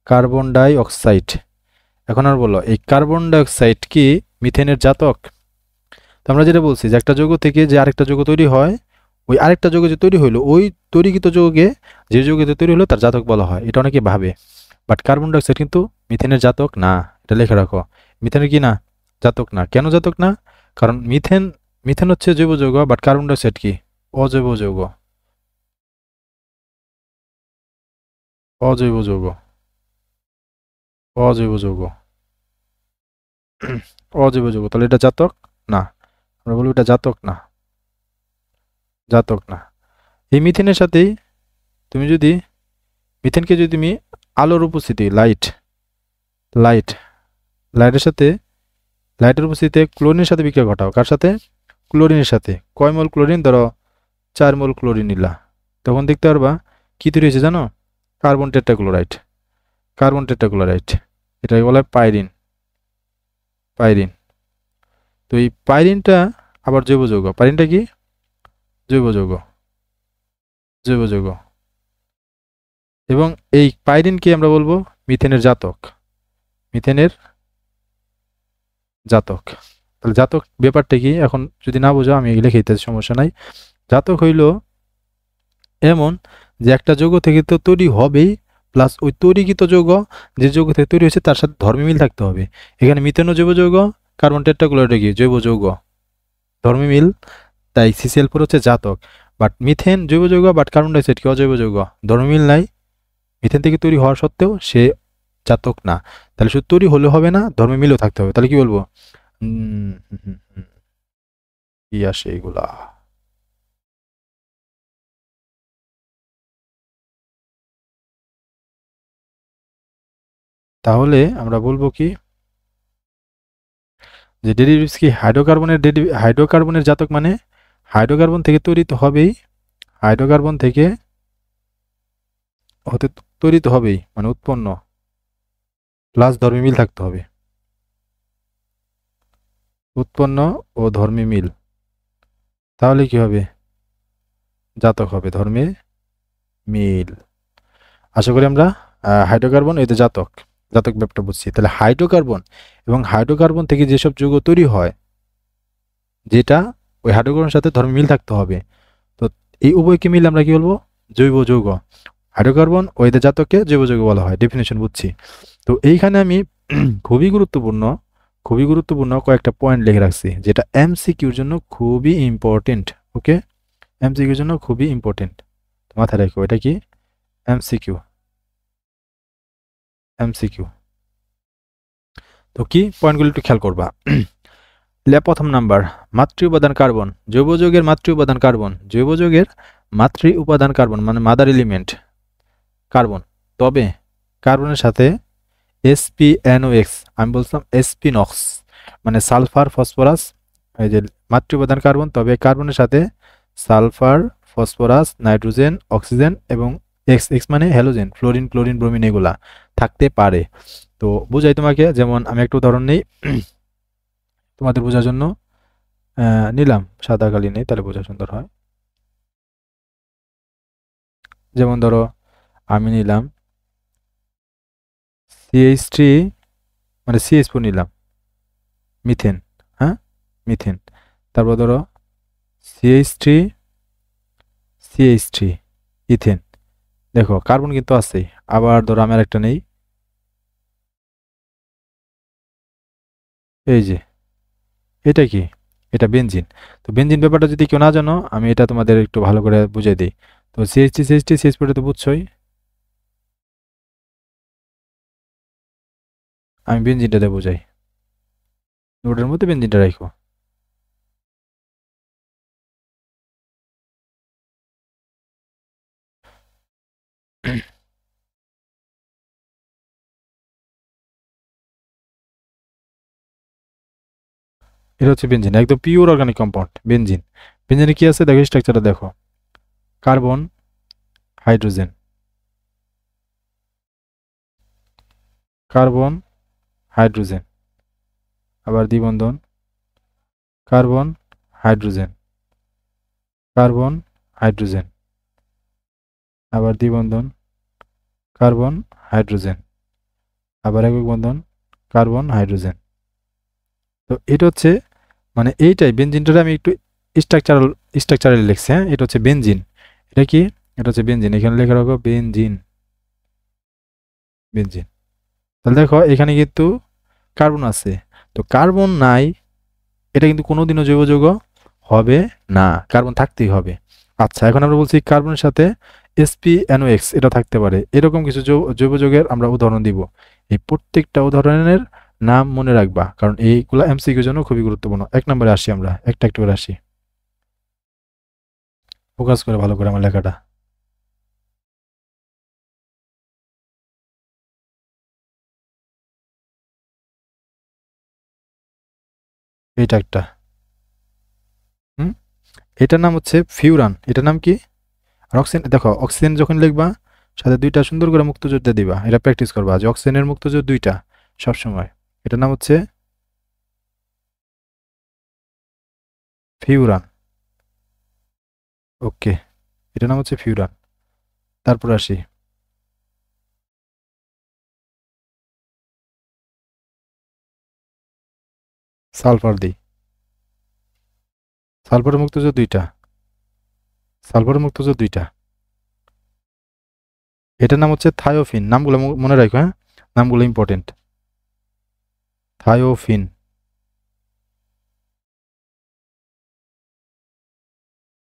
Carbon die oxide. এখন আর বলো, এই কার্বন ডাইঅক্সাইড কি মিথেনের জাতক? তো আমরা যেটা বলছি যে একটা যৌগ থেকে যে আরেকটা যৌগ তৈরি হয়, ওই আরেকটা যৌগ যে তৈরি হলো, ওই তৈরিকৃত যৌগে যে যৌগতে তৈরি হলো তার জাতক বলা হয়। এটা অনেকে ভাবে, বাট কার্বন ডাইঅক্সাইড কিন্তু মিথেনের জাতক না। এটা লিখে রাখো, মিথেনের কি না? জাতক না। কেন জাতক না? কারণ মিথেন, মিথেন হচ্ছে জৈব যৌগ, বাট কার্বন ডাইঅক্সাইড কি অজৈব যৌগ। অজৈব যৌগ, অজৈব যৌগ, অজৈব যৌগ। তাহলে এটা জাতক না। আমরা বলবো এটা জাতক না, জাতক না। এই মিথেনের সাথেই তুমি যদি, মিথেনকে যদি তুমি আলোর উপস্থিতি, লাইট, লাইট, লাইটের সাথে, লাইটের উপস্থিতিতে ক্লোরিনের সাথে বিক্রিয়া ঘটাও। কার সাথে? ক্লোরিনের সাথে। কয় মোল ক্লোরিন? ধরো 4 মোল ক্লোরিন নিলা, তখন দেখতে পারবা কি তৈরি হয়েছে জানো? Carbon tetrachloride. কার্বন টেট্রাক্লোরাইড, এটাকে বলা হয় পাইরিন। পাইরিন। তো এই পাইরিনটা আবার জৈব যৌগ। পাইরিনটা কি? জৈব যৌগ, জৈব যৌগ। এবং এই পাইরিনকে আমরা বলবো মিথেনের জাতক, মিথেনের জাতক। তাহলে জাতক ব্যাপারটা কি এখন যদি না বোঝো আমি লিখে দিতেছি, সমস্যা নাই। জাতক হইল এমন যে একটা যৌগ থেকে তো তৈরি হবেই, প্লাস ওই তৈরিকৃত যৌগ যে যৌগ থেকে তৈরি হয়েছে তার সাথে ধর্মী মিল থাকতে হবে। এখানে মিথেনও জৈব যৌগ, কার্বন টেট্রাক্লোরাইড কি জৈব যৌগ, ধর্মী মিল, তাই CCl4 হচ্ছে জাতক। বাট মিথেন জৈব যৌগ, বাট কার্বন ডাইঅক্সাইড কি অজৈব যৌগ, ধর্মী মিল নাই। মিথেন থেকে তৈরি হওয়া সত্ত্বেও সে জাতক না। তাহলে শুধু তৈরি হলে হবে না, ধর্মী মিলও থাকতে হবে। তাহলে কি বলবো? কি আসে এগুলা? তাহলে আমরা বলবো কি যে ডেরিভেটিভস কি হাইড্রোকার্বনের হাইড্রোকার্বনের জাতক মানে হাইড্রোকার্বন থেকে তৈরি তো হবেই, হাইড্রোকার্বন থেকে হতে তৈরি তো হবেই, মানে উৎপন্ন, প্লাস ধর্মী মিল থাকতে হবে। উৎপন্ন ও ধর্মী মিল, তাহলে কি হবে? জাতক হবে, ধর্মে মিল। আশা করি আমরা হাইড্রোকার্বন এতে জাতক, জাতক ব্যাপারটা বুঝছি। তাহলে হাইড্রোকার্বন এবং হাইড্রোকার্বন থেকে যেসব যৌগ তৈরি হয়, যেটা ওই হাইড্রোকার্বনের সাথে ধর্মী মিল থাকতে হবে, তো এই উভয়কে মিলে আমরা কি বলবো? জৈব যৌগ। হাইড্রোকার্বন ও এদের জাতককে জৈব যৌগ বলা হয়। ডেফিনেশন বুঝছি। তো এইখানে আমি খুবই গুরুত্বপূর্ণ, খুবই গুরুত্বপূর্ণ কয়েকটা পয়েন্ট লিখে রাখছি, যেটা MCQর জন্য খুবই ইম্পর্টেন্ট। ওকে, MCQর জন্য খুবই ইম্পর্টেন্ট, মাথায় রাখো। এটা কি? MCQ, MCQ। তো কি পয়েন্টগুলো একটু খেয়াল করবা। প্রথম নাম্বার, মাতৃ উপাদান কার্বন। জৈব যৌগের মাতৃ উপাদান কার্বন। জৈব যৌগের মাতৃ উপাদান কার্বন মানে মাদার এলিমেন্ট কার্বন। তবে কার্বনের সাথে SpNOx, আমি বলছিলাম SpNOx মানে সালফার ফসফরাস, এই যে মাতৃ উপাদান কার্বন, তবে কার্বনের সাথে সালফার, ফসফরাস, নাইট্রোজেন, অক্সিজেন এবং এক্স, এক্স মানে হ্যালোজেন, ফ্লোরিন, ক্লোরিন, ব্রোমিন এগুলা থাকতে পারে। তো বুঝাই তোমাকে, যেমন আমি একটা উদাহরণ নেই তোমাদের বোঝার জন্য, নিলাম সাদা কালি নেই, তাহলে বোঝা সুন্দর হয়। যেমন ধরো আমি নিলাম CH3 মানে CH4 নিলাম, মিথেন, হ্যাঁ মিথেন। তারপর ধরো CH3 CH3 ইথেন। দেখো কার্বন কিন্তু আছেই। আবার ধরো আমি আরেকটা নেই, এই যে এটা কি, এটা বেনজিন। তো বেনজিন ব্যাপারটা যদি কেউ না জানো, আমি এটা তোমাদের একটু ভালো করে বুঝিয়ে দিই। তো CH3 CH3 CH4 তো বুঝছোই, আমি বেনজিনটা দিয়ে বুঝাই। নোটের মধ্যে বেনজিনটা রাখো। এটা হচ্ছে বেনজিন, একদম পিওর অর্গানিক কম্পাউন্ড বেনজিন। বেনজিনে কি আছে দেখো, স্ট্রাকচারটা দেখো, কার্বন, হাইড্রোজেন, কার্বন, হাইড্রোজেন, আবার দ্বিবন্ধন, কার্বন, হাইড্রোজেন, কার্বন, হাইড্রোজেন, আবার দ্বিবন্ধন, কার্বন, হাইড্রোজেন, আবার একক বন্ধন, কার্বন, হাইড্রোজেন। তো এটা হচ্ছে মানে এইটাই বেনজিনটা আমি একটু স্ট্রাকচারাল স্ট্রাকচারালি লিখছি। হ্যাঁ, এটা হচ্ছে বেনজিন। এটা কি, এটা হচ্ছে বেনজিন, এখানে লেখা রাখো বেনজিন, বেনজিন। তাহলে দেখো এখানে কিন্তু কার্বন আছে, তো কার্বন নাই, এটা কিন্তু কোনোদিনও জৈব যৌগ হবে না, কার্বন থাকতেই হবে। আচ্ছা, এখন আমরা বলছি কার্বনের সাথে SpNOx এটা থাকতে পারে, এরকম কিছু জৈব যৌগের আমরা উদাহরণ দিব। এই প্রত্যেকটা উদাহরণের নাম মনে রাখবা, কারণ এইগুলা MCQর জন্য খুবই গুরুত্বপূর্ণ। 1 নম্বরে আসি, আমরা একটা একটা করে আসি, ফোকাস করে ভালো করে আমার লেখাটা। এইটা একটা, হুম, এটার নাম হচ্ছে ফিউরান। এটার নাম কি? আর অক্সিজেন, দেখো অক্সিজেন যখন লিখবা সাথে দুইটা সুন্দর করে মুক্তজোর দিয়ে দিবা, এটা প্র্যাকটিস করবা যে অক্সিজেনের মুক্তজোর দুইটা সবসময়। এটার নাম হচ্ছে ফিউরান। ওকে, এটার নাম হচ্ছে ফিউরান। তারপর আসি সালফার দিই, সালফারের মুক্তজোর দুইটা, সালফারের মুক্তজোর দুইটা। এটার নাম হচ্ছে থায়োফিন। নামগুলো মনে রাখো, হ্যাঁ, নামগুলো ইম্পর্টেন্ট। থায়োফিন,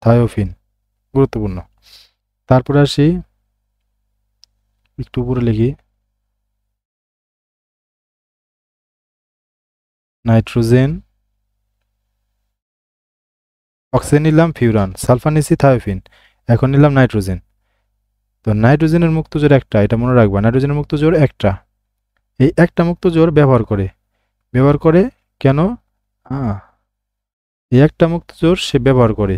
থায়োফিন গুরুত্বপূর্ণ। তারপরে আসি, একটু উপরে লিখি, নাইট্রোজেন, অক্সিজেন নিলাম ফিউরান, সালফার নিছি থায়োফিন, এখন নিলাম নাইট্রোজেন। তো নাইট্রোজেনের মুক্তজোর একটা, এটা মনে রাখবা, নাইট্রোজেনের মুক্তজোর একটা। এই একটা মুক্তজোর ব্যবহার করে কেন? আহ, এই একটা মুক্তজোর সে ব্যবহার করে।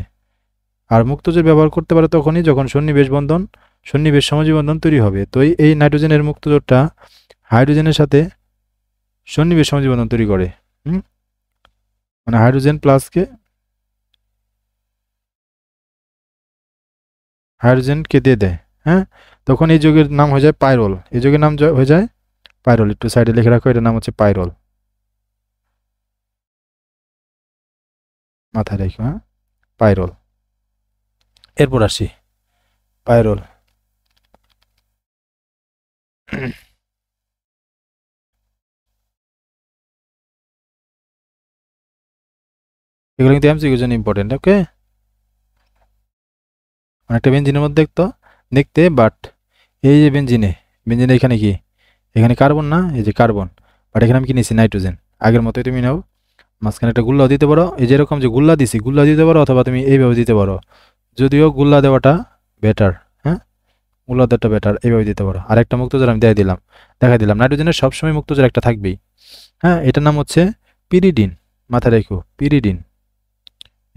আর মুক্তজোর ব্যবহার করতে পারে তখনই যখন সন্নিবেশ সমাজী বন্ধন তৈরি হবে। তো এই নাইট্রোজেনের মুক্তজোরটা হাইড্রোজেনের সাথে সন্নিবেশ সমাজী বন্ধন তৈরি করে। হুম, মানে হাইড্রোজেন প্লাসকে, হাইড্রোজেনকে দিয়ে দেয়। হ্যাঁ, তখন এই যৌগের নাম হয়ে যায় পাইরল। এই যৌগের নাম হয়ে যায় পাইরল। একটু সাইডে লিখে রাখো, এটার নাম হচ্ছে পাইরল, মাথায় রাখো, হ্যাঁ, পাইরল। এরপর আসি পাইরল। এগুলো কিন্তু এমসিকিউর জন্য ইম্পর্টেন্ট। ওকে, অনেকটা বেঞ্জিনের মধ্যে দেখতো দেখতে, বাট এই যে বেঞ্জিনে এখানে কি, এখানে কার্বন না, এই যে কার্বন, বাট এখানে আমি কি নিয়েছি নাইট্রোজেন। আগের মতোই তুমি নাও, মাঝখানে একটা গুল্লা দিতে পারো, এই যেরকম যে গুল্লা দিছি গুল্লা দিতে পারো, অথবা তুমি এইভাবে দিতে পারো, যদিও গুল্লা দেওয়াটা বেটার। হ্যাঁ, গুল্লা দেওয়াটা বেটার, এইভাবে দিতে পারো। আর একটা মুক্তজোর আমি দেখাই দিলাম, নাইট্রোজেনের সবসময় মুক্তজোর একটা থাকবেই। হ্যাঁ, এটার নাম হচ্ছে পিরিডিন, মাথায় রেখো পিরিডিন।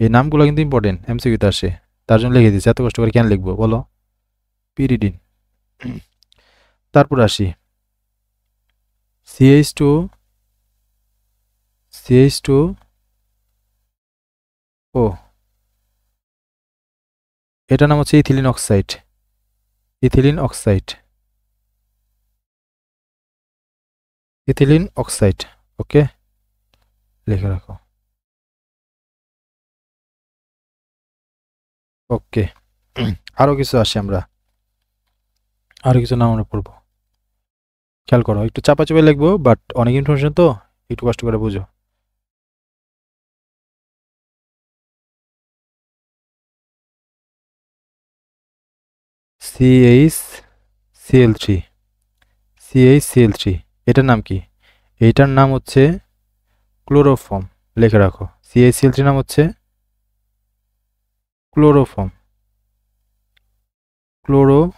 এই নামগুলো কিন্তু ইম্পর্টেন্ট, MCQতে আসে, তার জন্য লিখে দিচ্ছি। এত কষ্ট করে কেন লিখবো বলো, পিরিডিন। তারপর আসি CH2, CH2 ও, এটার নাম হচ্ছে ethylene oxide. Ethylene oxide, ethylene oxide. Okay, লিখে রাখো। ওকে, আরো কিছু আসি আমরা, আরো কিছু নাম আমরা পড়বো। খেয়াল করো, একটু চাপা চাপা লিখবো, বাট অনেক ইনফরমেশন তো, একটু কষ্ট করে বুঝো। CH CL three, CH CL three, এটার নাম কি? এইটার নাম হচ্ছে ক্লোরোফর্ম। লিখে রাখো, সিএইচ সিএল থ্রি নাম হচ্ছে ক্লোরোফর্ম, ক্লোরোফর্ম।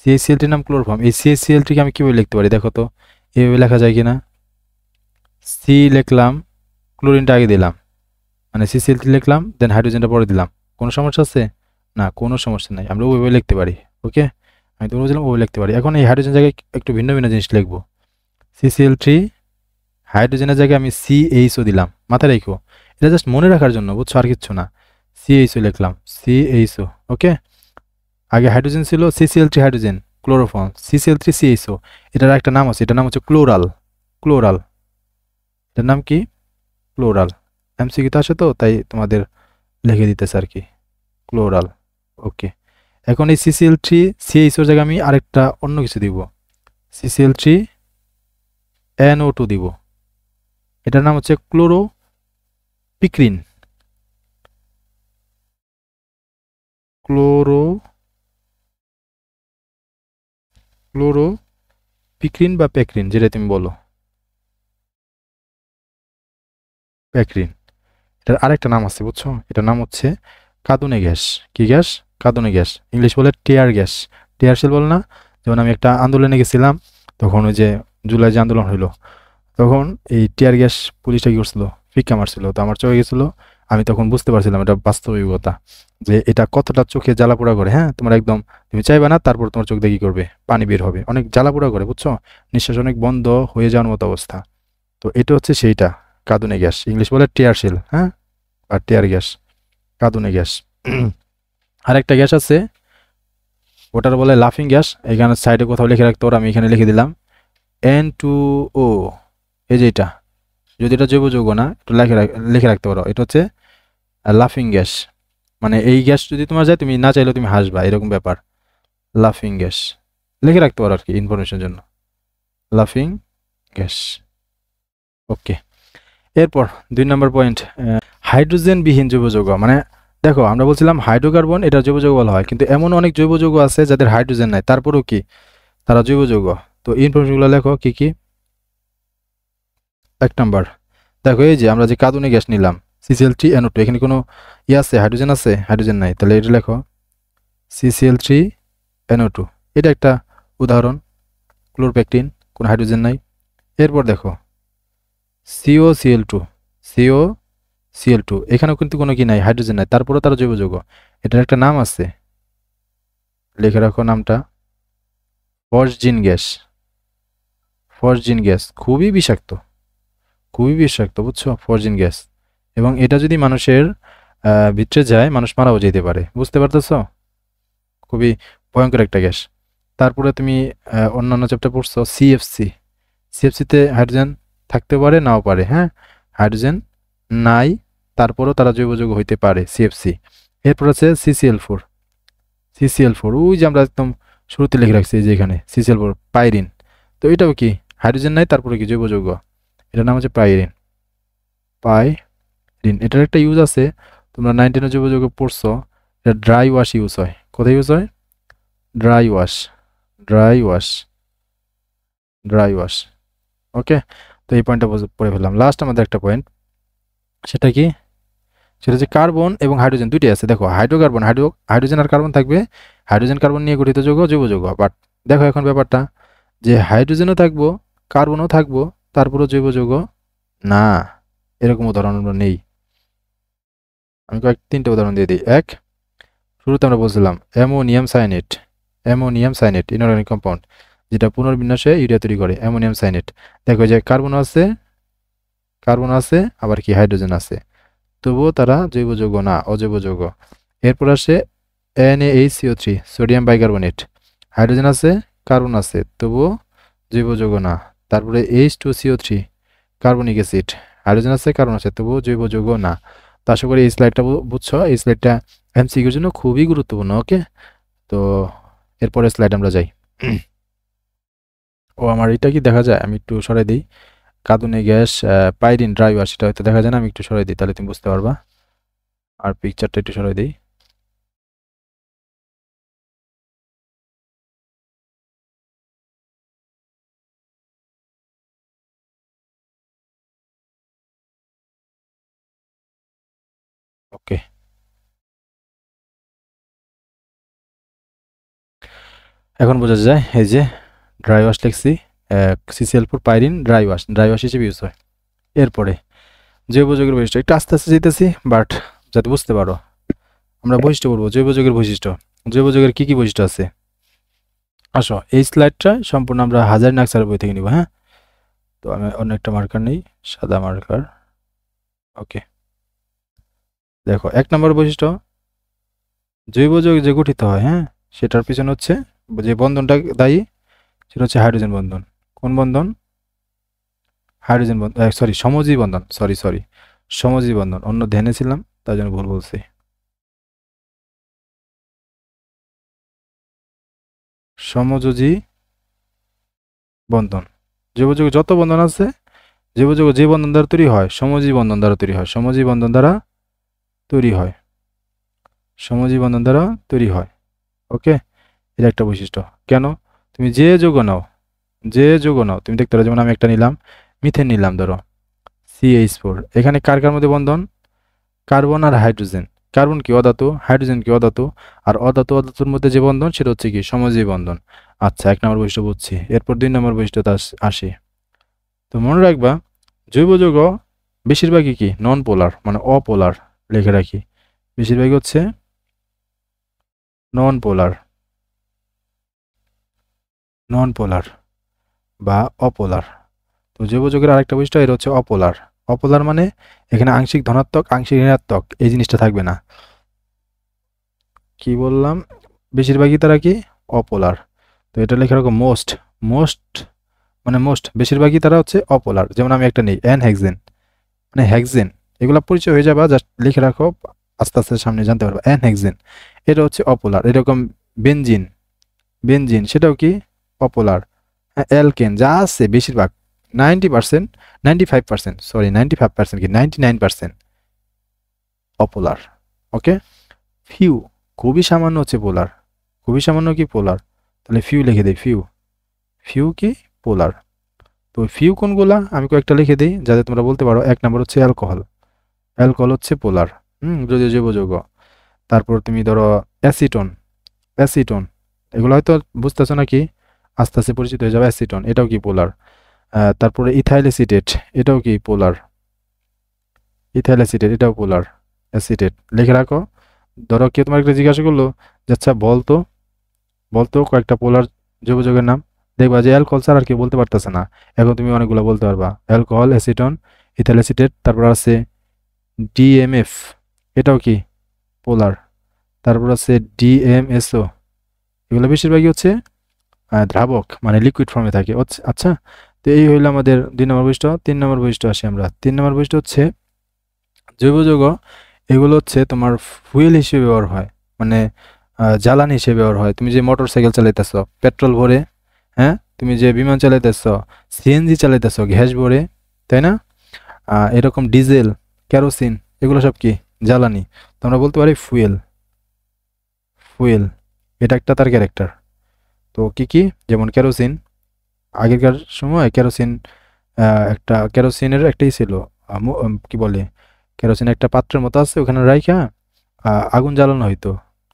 সিএইচসিএল টির নাম ক্লোরোফর্ম। এই সিএইচসিএল টিকে আমি কিভাবে লিখতে পারি দেখো তো, এভাবে লেখা যায় কিনা? সি লিখলাম, ক্লোরিনটা আগে দিলাম, মানে সিসিএল থ্রি লিখলাম, দেন হাইড্রোজেনটা পরে দিলাম। কোনো সমস্যা আছে? না, কোনো সমস্যা নাই, আমরা ওইভাবে লিখতে পারি। ওকে, আমি তো বলছিলাম ওইভাবে লিখতে পারি। এখন এই হাইড্রোজেন জায়গায় একটু ভিন্ন ভিন্ন জিনিস লিখবো। সিসিএল থ্রি, হাইড্রোজেনের জায়গায় আমি সিএইচও দিলাম, মাথায় রেখো, এটা জাস্ট মনে রাখার জন্য, বুঝছো, আর কিচ্ছু না। সিএইচও লিখলাম, সিএইচও। ওকে, আগে হাইড্রোজেন ছিল CCl three hydrogen, chloroform, CCl three CHO. এটার একটা নাম আছে, এটার নাম হচ্ছে ক্লোরাল। ক্লোরাল, এটার নাম কি? ক্লোরাল। এমসিকিউতে আসে তো, তাই তোমাদের লিখে দিতেছে আর কি, ক্লোরাল। ওকে, এখন এই সিসিএল থ্রি সিএইচওর জায়গায় আমি আরেকটা অন্য কিছু দিব, সিসিএল থ্রি এনও টু দিব। এটার নাম হচ্ছে ক্লোরোপিক্রিন, ক্লোরো ক্লোরোপিক্রিন বা প্যাক্রিন, যেটা তুমি বলো, প্যাক্রিন। এটার আরেকটা নাম আছে, বুঝছো, এটার নাম হচ্ছে কাঁদুনে গ্যাস। কি গ্যাস? কাঁদুনে গ্যাস। ইংলিশ বলে টিয়ার গ্যাস, টিয়ার সেল বলে না? যেমন আমি একটা আন্দোলনে গেছিলাম, তখন ওই যে জুলাই যে আন্দোলন হইলো, তখন এই টিয়ার গ্যাস পুলিশটা কি করছিল, ফিক্কা মারছিল, তো আমার চোখে গেছিল। আমি তখন বুঝতে পারছিলাম এটা বাস্তবিকতা, যে এটা কতটা চোখে জ্বালাপোড়া করে। হ্যাঁ, তোমার একদম, তুমি চাইবে না, তারপর তোমার চোখ দিয়ে কি করবে, পানি বের হবে, অনেক জ্বালাপোড়া করে, বুঝছো, নিঃশ্বাস অনেক বন্ধ হয়ে যাওয়ার মতো অবস্থা। তো এটা হচ্ছে সেইটা, কাঁদুনে গ্যাস, ইংলিশ বলে টিয়ার সেল, হ্যাঁ, আর টিয়ার গ্যাস, কাঁদুনে গ্যাস। আরেকটা গ্যাস আছে, ওটার বলে লাফিং গ্যাস। এখানে সাইডে কোথাও লিখে রাখতে পারো, আমি এখানে লিখে দিলাম N2O। এই যে এটা, যদি এটা জৈব যৌগ না, একটু লিখে রাখতে পারো, এটা হচ্ছে লাফিং গ্যাস। মানে এই গ্যাস যদি তোমার যায়, তুমি না চাইলেও তুমি হাসবা, এরকম ব্যাপার। লাফিং গ্যাস লিখে রাখতে পারো আর কি, ইনফরমেশনের জন্য, লাফিং গ্যাস। ওকে, এরপর 2 নম্বর পয়েন্ট, হাইড্রোজেন বিহীন জৈব যৌগ। মানে দেখো, আমরা বলছিলাম হাইড্রোকার্বন এটা জৈব যৌগ বলা হয়, কিন্তু এমন অনেক জৈব যৌগ আছে যাদের হাইড্রোজেন নাই, তারপরেও কি তারা জৈব যৌগ। তো ইনফরমেশনগুলো লেখো কি কি। 1 নম্বর, দেখো এই যে আমরা যে কাঁদুনে গ্যাস নিলাম, CCl3NO2, এখানে কোনো আছে, হাইড্রোজেন আছে? হাইড্রোজেন নাই, তাহলে এটা লেখো CCl3NO2। এটা একটা উদাহরণ, ক্লোরোপ্যাকটিন, কোনো হাইড্রোজেন নাই। এরপর দেখো COCl2, COCl2, এখানেও কিন্তু কোনো কি নাই, হাইড্রোজেন নাই, তারপরেও তারা জৈব যৌগ। এটার একটা নাম আছে, লিখে রাখো নামটা, ফসজিন গ্যাস। ফসজিন গ্যাস খুবই বিষাক্ত, খুবই বিষাক্ত, বুঝছো, ফসজিন গ্যাস। এবং এটা যদি মানুষের ভিতরে যায়, মানুষ মারাও যেতে পারে, বুঝতে পারতেছো, খুবই ভয়ঙ্কর একটা গ্যাস। তারপরে তুমি অন্যান্য চ্যাপ্টার পড়ছো, সিএফসি। সিএফসিতে হাইড্রোজেন থাকতে পারে, নাও পারে, হ্যাঁ, হাইড্রোজেন নাই, তারপরেও তারা জৈব যৌগ হইতে পারে, সিএফসি। এরপর আছে CCl4, CCl4, ওই যে আমরা একদম শুরুতে লিখে রাখছি, যে এখানে CCl4, পাইরিন। তো এটাও কি, হাইড্রোজেন নাই, তারপরে কি জৈব যৌগ, এটার নাম হচ্ছে পাইরিন, পাইরিন। এটার একটা ইউজ আছে, তোমরা 19 জৈব যৌগ পড়ছো, এটা ড্রাই ওয়াশ ইউজ হয়। কোথায় ইউজ হয়? Dry wash, dry wash, dry wash. Okay, তো এই পয়েন্টটা পড়ে ফেললাম। লাস্ট আমাদের একটা পয়েন্ট, সেটা কি? সেটা হচ্ছে কার্বন এবং হাইড্রোজেন দুইটাই আছে। দেখো, হাইড্রোকার্বন, হাইড্রোজেন আর কার্বন থাকবে, হাইড্রোজেন কার্বন নিয়ে গঠিত যৌগ, জৈব যৌগ। বাট দেখো এখন ব্যাপারটা, যে হাইড্রোজেনও থাকবো, কার্বনও থাকবো, তারপরও জৈব যৌগ না, এরকম উদাহরণ আমরা নেই। আমি তিনটে উদাহরণ দিয়ে দিই। এক, শুরুতে আমরা বলছিলাম ammonium cyanate, ammonium cyanate inorganic compound, যেটা পুনর্বিন্যাসে ইউরিয়া তৈরি করে, অ্যামোনিয়াম সায়ানেট। দেখো যে কার্বন আছে, কার্বন আছে, আবার কি হাইড্রোজেন আছে, তবুও তারা জৈব যৌগ না, অজৈব যৌগ। এরপর আসে NaHCO3 সোডিয়াম বাইকার্বনেট, হাইড্রোজেন আছে, কার্বন আছে, তবুও জৈব যৌগ না। তারপরে H2CO3 কার্বনিক অ্যাসিড, হাইড্রোজেন আছে, কার্বন আছে, তবুও জৈব যৌগ না। তো আশা করি এই স্লাইডটা বুঝছো। এই স্লাইডটা এমসিকিউর জন্য খুবই গুরুত্বপূর্ণ। ওকে, তো এরপরে স্লাইড আমরা যাই। ও আমার এটা কি দেখা যায়? আমি একটু সরাই দিই। কাঁদুনে গ্যাস, পাইরিন, ড্রাই ওয়াশ, সেটা হয়তো দেখা যায় না, আমি একটু সরাই দিই, তাহলে তুমি বুঝতে পারবা। আর পিকচারটা একটু সরাই দিই। ওকে, এখন বোঝা যায়। এই যে ড্রাই ওয়াশ লিখছি, CCl4 pyrene dry wash, dry wash হিসেবে ইউজ হয়। এরপরে জৈব যৌগের বৈশিষ্ট্য, একটু আস্তে আস্তে যেতেছি বাট যাতে বুঝতে পারো। আমরা বৈশিষ্ট্য বলবো, জৈব যৌগের বৈশিষ্ট্য। জৈব যৌগের কি কি বৈশিষ্ট্য আছে? আসো এই স্লাইডটা সম্পূর্ণ আমরা হাজারিনাক স্যারের বই থেকে নিব। হ্যাঁ, তো আমি অন্য একটা মার্কার নেই, সাদা মার্কার। ওকে, দেখো 1 নম্বর বৈশিষ্ট্য, জৈব যৌগ যে গঠিত হয়, হ্যাঁ, সেটার পিছনে হচ্ছে যে বন্ধনটা দায়ী, সেটা হচ্ছে হাইড্রোজেন বন্ধন। কোন বন্ধন? হাইড্রোজেন বন্ধন, সরি সমযোজী বন্ধন, সরি সমযোজী বন্ধন, অন্য ধ্যানে ছিলাম তার জন্য ভুল বলছি। সমযোজী বন্ধন, জৈব যৌগ যত বন্ধন আছে, জৈব যৌগ যে বন্ধন দ্বারা তৈরি হয়, সমযোজী বন্ধন দ্বারা তৈরি হয়, সমযোজী বন্ধন দ্বারা তৈরি হয়, সমযোজী বন্ধন দ্বারা তৈরি হয়। ওকে, এটা একটা বৈশিষ্ট্য। কেন? তুমি যে যৌগ নাও, যে যৌগ নাও, তুমি দেখতে পারো, যেমন আমি একটা নিলাম, মিথেন নিলাম ধরো, CH4, এখানে কার কার মধ্যে বন্ধন? কার্বন আর হাইড্রোজেন। কার্বন কি অধাতু, হাইড্রোজেন কি অধাতু, আর অধাতু অধাতুর মধ্যে যে বন্ধন সেটা হচ্ছে কি সমযোজী বন্ধন। আচ্ছা, 1 নম্বর বৈশিষ্ট্য বুঝছি। এরপর 2 নম্বর বৈশিষ্ট্যতে আসি। তো মনে রাখবা, জৈব যৌগ বেশিরভাগই কি নন পোলার, মানে অপোলার। লিখে রাখি, বেশিরভাগই হচ্ছে নন পোলার, নন পোলার বা অপোলার। তো জৈব যৌগের আরেকটা বৈশিষ্ট্য, এটা হচ্ছে অপোলার। অপোলার মানে এখানে আংশিক ধনাত্মক, আংশিক ঋণাত্মক এই জিনিসটা থাকবে না। কি বললাম? বেশিরভাগই তারা কি অপোলার। তো এটা লেখা রাখো মোস্ট, মোস্ট মানে মোস্ট, বেশিরভাগই তারা হচ্ছে অপোলার। যেমন আমি একটা নেই এন হেক্সেন, মানে হেক্সেন, এগুলো পরিচয় হয়ে যাবে, জাস্ট লিখে রাখো, আস্তে আস্তে সামনে জানতে পারবে। এন হেক্সেন এটা হচ্ছে অপোলার। এরকম বেনজিন, বেনজিন সেটাও কি অপোলার। অ্যালকেন যা আছে বেশিরভাগ 90%, 95%, সরি 95% কি 99% অপোলার। ওকে, ফিউ খুবই সামান্য হচ্ছে পোলার, খুবই সামান্য কি পোলার, তাহলে ফিউ লিখে দেই, ফিউ, ফিউ কি পোলার। তো ফিউ কোনগুলা আমি কয়েকটা লিখে দিই যাতে তোমরা বলতে পারো। 1 নম্বর হচ্ছে অ্যালকোহল, অ্যালকোহল হচ্ছে পোলার, যদিও জৈব যৌগ। তারপর তুমি ধরো অ্যাসিটন, অ্যাসিটন, এগুলো হয়তো বুঝতেছো নাকি, আস্তে আস্তে পরিচিত হয়ে যাবে। অ্যাসিটন এটাও কি পোলার। তারপরে ইথাইল অ্যাসিটেট, এটাও কি পোলার, ইথাইল অ্যাসিটেট এটাও পোলার, অ্যাসিটেট লিখে রাখো। ধরো কেউ তোমার একটা জিজ্ঞাসা করলো যে আচ্ছা বলতো, বলতো কয়েকটা পোলার জৈব যৌগের নাম, দেখবা যে অ্যালকোহল ছাড়া আর কেউ বলতে পারতেছে না। এখন তুমি অনেকগুলো বলতে পারবা, অ্যালকোহল, অ্যাসিটন, ইথাইল অ্যাসিটেট, তারপর আছে DMF, এটাও কি পোলার। তারপর আছে DMSO, এগুলো বেশিরভাগই হচ্ছে দ্রাবক, মানে লিকুইড ফর্মে থাকে। আচ্ছা, তো এই হইলো আমাদের 2 নম্বর বৈশিষ্ট্য। 3 নম্বর বৈশিষ্ট্য আসি আমরা। 3 নম্বর বৈশিষ্ট্য হচ্ছে জৈব যৌগ, এগুলো হচ্ছে তোমার ফুয়েল হিসেবে ব্যবহার হয়, মানে জ্বালানি হিসেবে ব্যবহার হয়। তুমি যে মোটর সাইকেল চালাইতেছো পেট্রোল ভরে, হ্যাঁ, তুমি যে বিমান চালাইতেছো CNG চালাইতেছো গ্যাস ভরে, তাই না? এরকম ডিজেল, কেরোসিন, এগুলো সব কি জ্বালানি। তো আমরা বলতে পারি ফুয়েল, ফুয়েল, এটা একটা তার ক্যারেক্টার। তো কি কি, যেমন কেরোসিন, আগেকার সময় কেরোসিন, একটা কেরোসিনের একটাই ছিল, কি বলে, কেরোসিন একটা পাত্রের মতো আছে, ওখানে রাইখা আগুন জ্বালানো হইতো।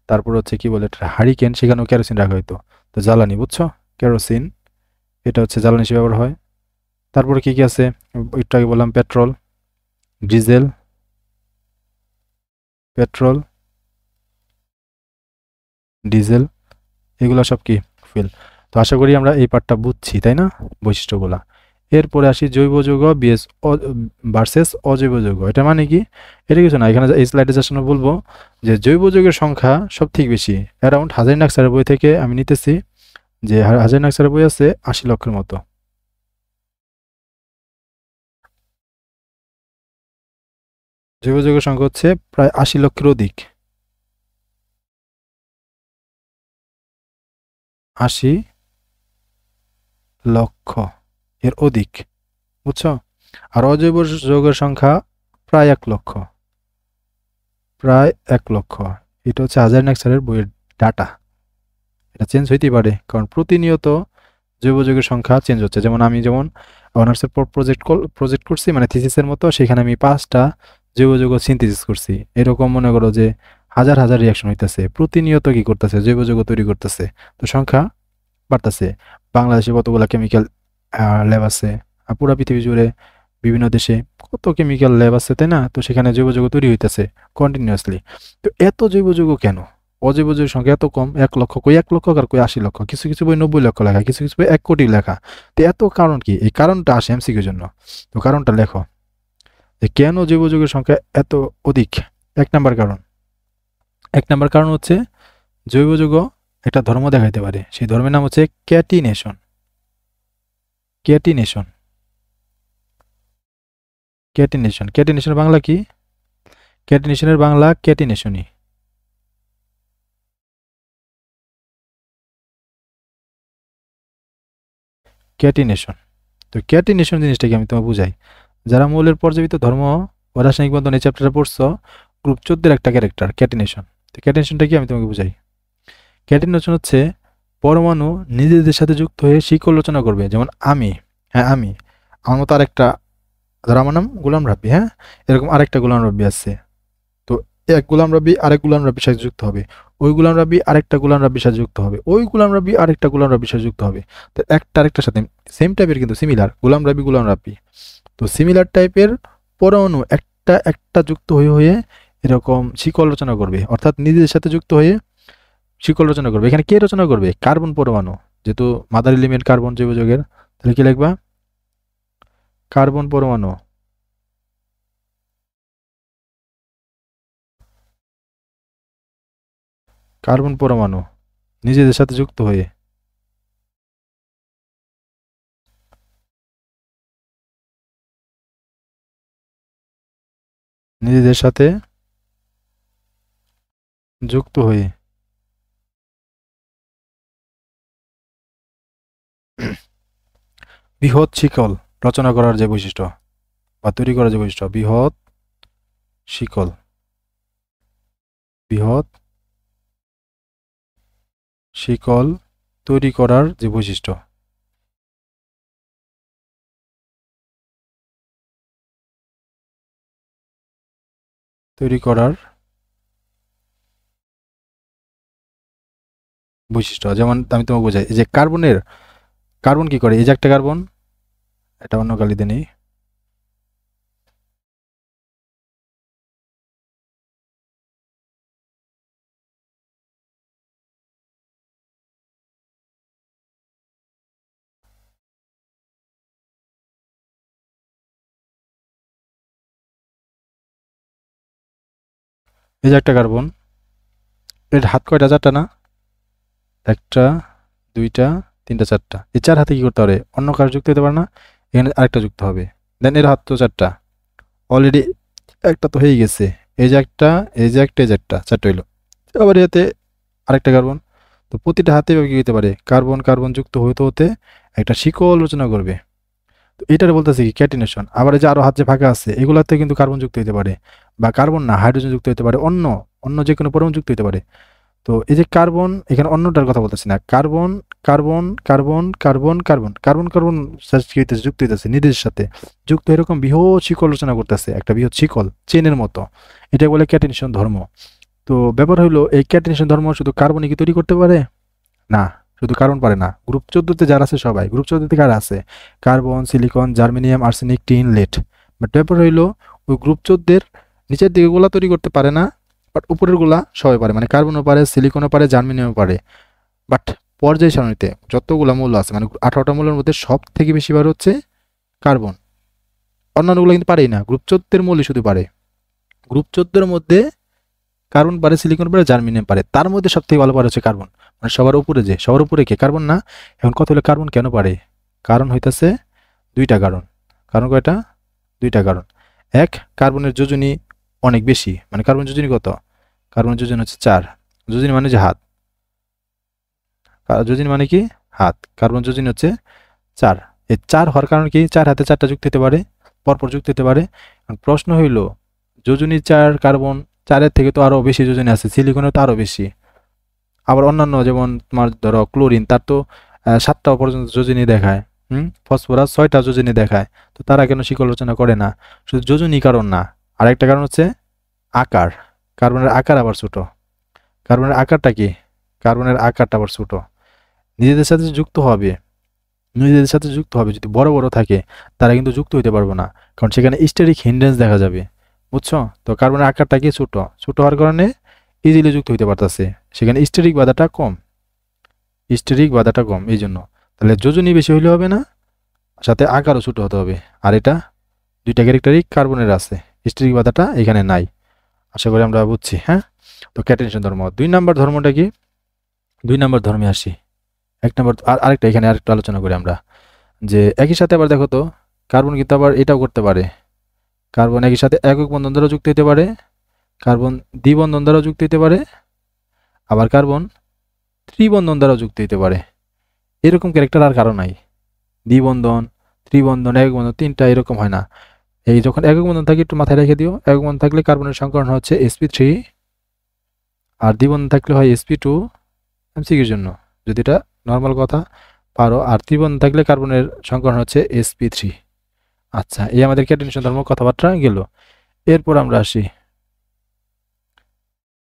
তারপর হচ্ছে কি বলে, এটা হারিকেন, সেখানেও কেরোসিন রাখা হইতো। তো জ্বালানি, বুঝছো, কেরোসিন এটা হচ্ছে জ্বালানি হিসেবে ব্যবহার হয়। তারপরে কি কি আছে, একটু আগে বললাম পেট্রোল, ডিজেল, পেট্রোল, ডিজেল, এগুলো সব কি ফুয়েল। তো আশা করি আমরা এই পার্টটা বুঝছি, তাই না, বৈশিষ্ট্যগুলা। এরপরে আসি জৈব যৌগ বিএস ভার্সেস অজৈব যৌগ। এটা মানে কি? এটা কিছু না, এখানে এই স্লাইডে যার জন্য বলবো যে জৈব যৌগের সংখ্যা সব থেকে বেশি, অ্যারাউন্ড হাজারি নাকসারের বই থেকে আমি নিতেছি যে হাজারি নাকসারের বই আছে ৮০ লক্ষের মতো। জৈব যৌগের সংখ্যা হচ্ছে প্রায় ৮০ লক্ষের অধিক, ৮০ লক্ষ এর অধিক, বুঝছো? আর অজৈব যৌগের সংখ্যা প্রায় ১ লক্ষ, প্রায় ১ লক্ষ। এটা হচ্ছে হাজারি নাকসারের বইয়ের ডাটা। এটা চেঞ্জ হইতেই পারে, কারণ প্রতিনিয়ত জৈব যৌগের সংখ্যা চেঞ্জ হচ্ছে। যেমন আমি যেমন অনার্সের পর প্রজেক্ট করছি, মানে থিসিসের মতো, সেখানে আমি ৫টা জৈব যৌগ সিনথেসিস করছি। এরকম মনে করো যে হাজার হাজার রিয়াকশন হইতেছে, প্রতিনিয়ত কি করতেছে, জৈব যৌগ তৈরি করতেছে, তো সংখ্যা বাড়তেছে। বাংলাদেশে কতগুলো কেমিক্যাল ল্যাব আছে, আর পুরো পৃথিবী জুড়ে বিভিন্ন দেশে কত কেমিক্যাল ল্যাব আছে, তাই না? তো সেখানে জৈব যৌগ তৈরি হইতেছে কন্টিনিউয়াসলি। তো এত জৈব যৌগ কেন? অজৈব যৌগের সংখ্যা এত কম, ১ লক্ষ, কই ১ লক্ষ আর কই ৮০ লক্ষ, কিছু কিছু বই ৯০ লক্ষ লেখা, কিছু কিছু বই ১ কোটি লেখা। তো এত কারণ কি? এই কারণটা আসে এমসিকিউর জন্য। তো কারণটা লেখো যে কেন জৈব যৌগের সংখ্যা এত অধিক। ১ নাম্বার কারণ হচ্ছে জৈব যৌগ একটা ধর্ম দেখাইতে পারে, সেই ধর্মের নাম হচ্ছে ক্যাটিনেশন। ক্যাটিনেশন ক্যাটিনেশন ক্যাটিনেশনের বাংলা কি? ক্যাটিনেশনের বাংলা ক্যাটিনেশনই। ক্যাটিনেশন। তো ক্যাটিনেশন জিনিসটাকে আমি তোমাকে বুঝাই। যারা মৌলের পর্যাবৃত্ত ধর্ম ও রাসায়নিক বন্ধন এই চ্যাপ্টারটা পড়ছো, গ্রুপ 14 একটা ক্যারেক্টার ক্যাটিনেশন। তো ক্যাটিনেশনটা কি আমি তোমাকে বুঝাই। ক্যাটিনেশন হচ্ছে পরমাণু নিজেদের সাথে যুক্ত হয়ে শিকল রচনা করবে। যেমন আমি, হ্যাঁ আমি, আমার মতো আরেকটা, ধরো আমার নাম গোলাম রাব্বি, হ্যাঁ, এরকম আরেকটা গোলাম রাব্বি আছে। তো এক গোলাম রাব্বি আরেক গোলাম রাব্বির সাথে যুক্ত হবে, ওই গোলাম রাব্বি আরেকটা গোলাম রাব্বির সাথে যুক্ত হবে, ওই গোলাম রাব্বি আরেকটা গোলাম রাব্বির সাথে যুক্ত হবে। তো একটা আরেকটার সাথে সেম টাইপের কিন্তু সিমিলার, গোলাম রাব্বি। তো সিমিলার টাইপের পরমাণু একটা একটা যুক্ত হয়ে হয়ে এরকম শিকল রচনা করবে, অর্থাৎ নিজেদের সাথে যুক্ত হয়ে শিকল রচনা করবে। এখানে কে রচনা করবে? কার্বন পরমাণু, যেহেতু মাদার এলিমেন্ট কার্বন জৈব যৌগের, তাহলে কি লিখবা? কার্বন পরমাণু। কার্বন পরমাণু নিজেদের সাথে যুক্ত হয়ে নিজেদের সাথে যুক্ত হয়ে বৃহৎ শিকল রচনা করার যে বৈশিষ্ট্য বা তৈরি করার যে বৈশিষ্ট্য, বৃহৎ শিকল, বৃহৎ শিকল তৈরি করার যে বৈশিষ্ট্য, তৈরি করার বৈশিষ্ট্য। যেমন আমি তোমাকে বোঝাই, এই যে কার্বন কি করে, এই যে একটা কার্বন, এটা অন্য কালিতে নেই, এই যে একটা কার্বন, এর হাত কয়টা? 4টা না? একটা, দুইটা, তিনটা, 4টা। এই 4 হাতে কি করতে পারে? অন্য কাজ যুক্ত হতে পারে না? এখানে আরেকটা যুক্ত হবে। দেন এর হাত তো 4টা, অলরেডি একটা তো হয়ে গেছে। এই যে একটা, এই যে একটা, এই যে একটা, 4টা হইলো। আবার এতে আরেকটা কার্বন। তো প্রতিটা হাতে এভাবে কি হতে পারে? কার্বন কার্বন যুক্ত হতে হতে একটা শিকল রচনা করবে। তো এটার বলতেছে কি? ক্যাটিনেশন। আবার এই যে আরো হাত যে ফাঁকা আছে, এগুলাতে কিন্তু কার্বন যুক্ত হতে পারে, বা কার্বন না, হাইড্রোজেন যুক্ত হতে পারে, অন্য অন্য যে কোনো পরমাণু যুক্ত হতে পারে। তো এই যে কার্বন, এখানে অন্যটার কথা বলতেছি না, carbon carbon carbon carbon carbon carbon carbon কি হইতেছে? যুক্ত হইতেছে নিজেদের সাথে, যুক্ত এরকম বৃহৎ শিকল রচনা করতেছে, একটা বৃহৎ শিকল চেনের মতো। এটা বলে ক্যাটিনেশন ধর্ম। তো ব্যাপার হলো, এই ক্যাটিনেশন ধর্ম শুধু কার্বনই কি তৈরি করতে পারে? না, শুধু কার্বন পারে না। গ্রুপ 14তে যারা আছে সবাই, গ্রুপ 14তে কারা আছে? Carbon, silicon, germanium, arsenic, tin, lead. But ব্যাপার হইলো, ওই গ্রুপ 14 নিচের দিকে গুলা তৈরি করতে পারে না, বাট উপরের গুলা সবাই পারে, মানে কার্বনও পারে, সিলিকনও পারে, জার্মেনিয়ামও পারে। বাট পর্যায় সারণীতে যতগুলা মৌল আছে, মানে 18টা মৌলের মধ্যে সব থেকে বেশি বার হচ্ছে কার্বন, অন্যান্যগুলো কিন্তু পারেই না, গ্রুপ 14 মৌলই শুধু পারে। গ্রুপ 14 মধ্যে কার্বন পারে, সিলিকন পারে, জার্মেনিয়াম পারে, তার মধ্যে সব থেকে ভালো পারে হচ্ছে কার্বন, মানে সবার উপরে, যে সবার উপরে কে? কার্বন না। এখন কথা হলো কার্বন কেন পারে? কারণ হইতাছে দুইটা কারণ। কারণ কয়টা? দুইটা কারণ। এক, কার্বনের যোজনী অনেক বেশি, মানে কার্বন যোজনী কত? কার্বন যোজনী হচ্ছে 4। যোজনী মানে যে হাত, যোজনী মানে কি? হাত। কার্বন যোজনী হচ্ছে 4। এই 4 হওয়ার কারণ কি? 4 হাতে 4টা যুক্ত হতে পারে, পরপর যুক্ত হতে পারে। প্রশ্ন হইল, যোজনী 4 কার্বন, 4-এর থেকে তো আরো বেশি যোজনী আছে, সিলিকনের তো আরো বেশি। আবার অন্যান্য যেমন তোমার ধরো ক্লোরিন, তার তো 7টা পর্যন্ত যোজনী দেখায়। ফসফরাস 6টা যোজনী দেখায়। তো তারা কেন শিকল রচনা করে না? শুধু যোজনী কারণ না, আরেকটা কারণ হচ্ছে আকার। কার্বনের আকার আবার ছোট। কার্বনের আকারটা কি? কার্বনের আকারটা আবার ছোট। নিজেদের সাথে যুক্ত হবে, নিজেদের সাথে যুক্ত হবে যদি বড় বড় থাকে, তারা কিন্তু যুক্ত হইতে পারবে না, কারণ সেখানে স্টেরিক হিন্ড্রেন্স দেখা যাবে। বুঝছো? তো কার্বনের আকারটা কি? ছোট। ছোট হওয়ার কারণে ইজিলি যুক্ত হইতে পারতেছে, সেখানে স্টেরিক বাধাটা কম। স্টেরিক বাধাটা কম, এই জন্য। তাহলে যোজনী বেশি হইলে হবে না, সাথে আকারও ছোট হতে হবে। আর এটা দুইটা ক্যারেক্টারই কার্বনের আছে, স্টেরিক বাধাটা এখানে নাই। আশা করি আমরা বুঝছি, হ্যাঁ? তো ক্যাটেনশন ধর্ম। 2 নম্বর ধর্মটা কি? 2 নম্বর ধর্মে আসি। 1 নম্বর আরেকটা, এখানে আরেকটা আলোচনা করি আমরা, যে একই সাথে আবার দেখো তো, কার্বন কিন্তু আবার এটাও করতে পারে। কার্বন একই সাথে একক বন্ধন দ্বারা যুক্ত হতে পারে, কার্বন দ্বিবন্ধন দ্বারা যুক্ত হতে পারে, আবার কার্বন ত্রিবন্ধন দ্বারা যুক্ত হতে পারে। এরকম ক্যারেক্টার আর কারো নাই। দ্বিবন্ধন, ত্রিবন্ধন, একক বন্ধন, তিনটা এরকম হয় না। এই যখন একক বন্ধন থাকে একটু মাথায় রেখে দিও, একক বন্ধন থাকলে কার্বনের সংকরণ হচ্ছে sp3, আর দ্বিবন্ধন থাকলে হয় sp2। এমসিকিউর জন্য যদি এটা নর্মাল কথা পারো। আর ত্রিবন্ধন থাকলে কার্বনের সংকরণ হচ্ছে sp3। আচ্ছা, এই আমাদের ক্যাটেনশন ধর্ম কথাবার্তা গেল। এরপর আমরা আসি,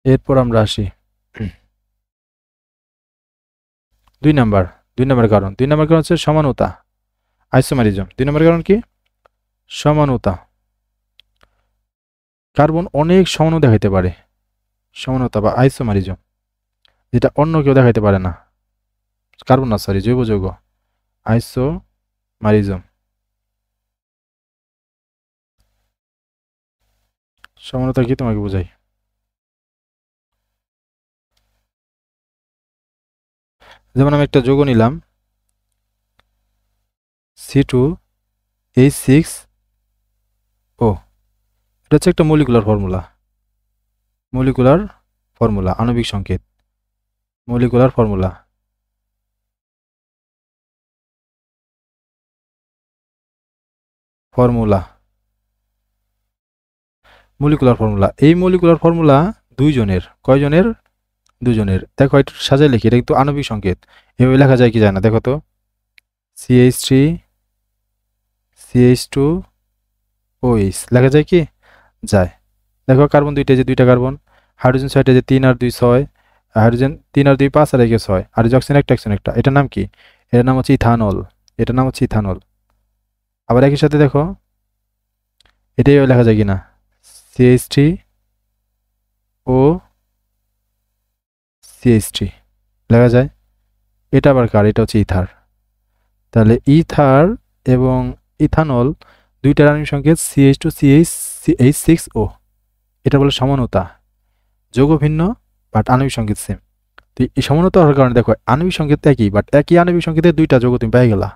এরপর আমরা আসি 2 নাম্বার। 2 নম্বর কারণ, 2 নম্বর কারণ হচ্ছে সমানতা, আইসোমারিজম। 2 নম্বর কারণ কি? সমানতা। কার্বন অনেক সমানু দেখাইতে পারে, সমানতা বা আইসোমারিজম, যেটা অন্য কেউ দেখাইতে পারে না। কার্বন না, সরি, জৈব যৌগ। আইসোমারিজম, সমানতা কি তোমাকে বোঝাই? যেমন আমি একটা যৌগ নিলাম C2H6O, এটা হচ্ছে একটা মলিকুলার ফর্মুলা। মলিকুলার ফর্মুলা, আণবিক সংকেত, molecular formula. Formula, molecular formula. এই মলিকুলার ফর্মুলা দুইজনের, কয়জনের? দুজনের। দেখো একটু সাজায় লিখি, এটা কিন্তু আণবিক সংকেত। এভাবে লেখা যায় কি যায় না দেখো তো, CH3 CH2OH লেখা যায় কি? যায়। দেখো কার্বন দুইটা, যে দুইটা কার্বন, হাইড্রোজেন 6টা, যে 3 আর 2 6, হাইড্রোজেন 3 আর 2 5, আর একে 6, আর যে অক্সিজেন একটা, অক্সিজেন একটা, এটার নাম কি? এটার নাম হচ্ছে ইথানল। এটার নাম হচ্ছে ইথানল। আবার একই সাথে দেখো এটাই লেখা যায় কিনা, CH3O CH3 লেখা যায়। এটা আবার কার? এটা হচ্ছে ইথার। তাহলে ইথার এবং ইথানল দুইটার আণবিক সংকেত CH2CH6O। এটা বলে সমানতা। যৌগ ভিন্ন বাট আণবিক সংকেত সেম। তো এই সমানতা হওয়ার কারণে দেখো আণবিক সংকেত একই, বাট একই আণবিক সংকেতে দুইটা যৌগ তুমি পেয়ে গেলা।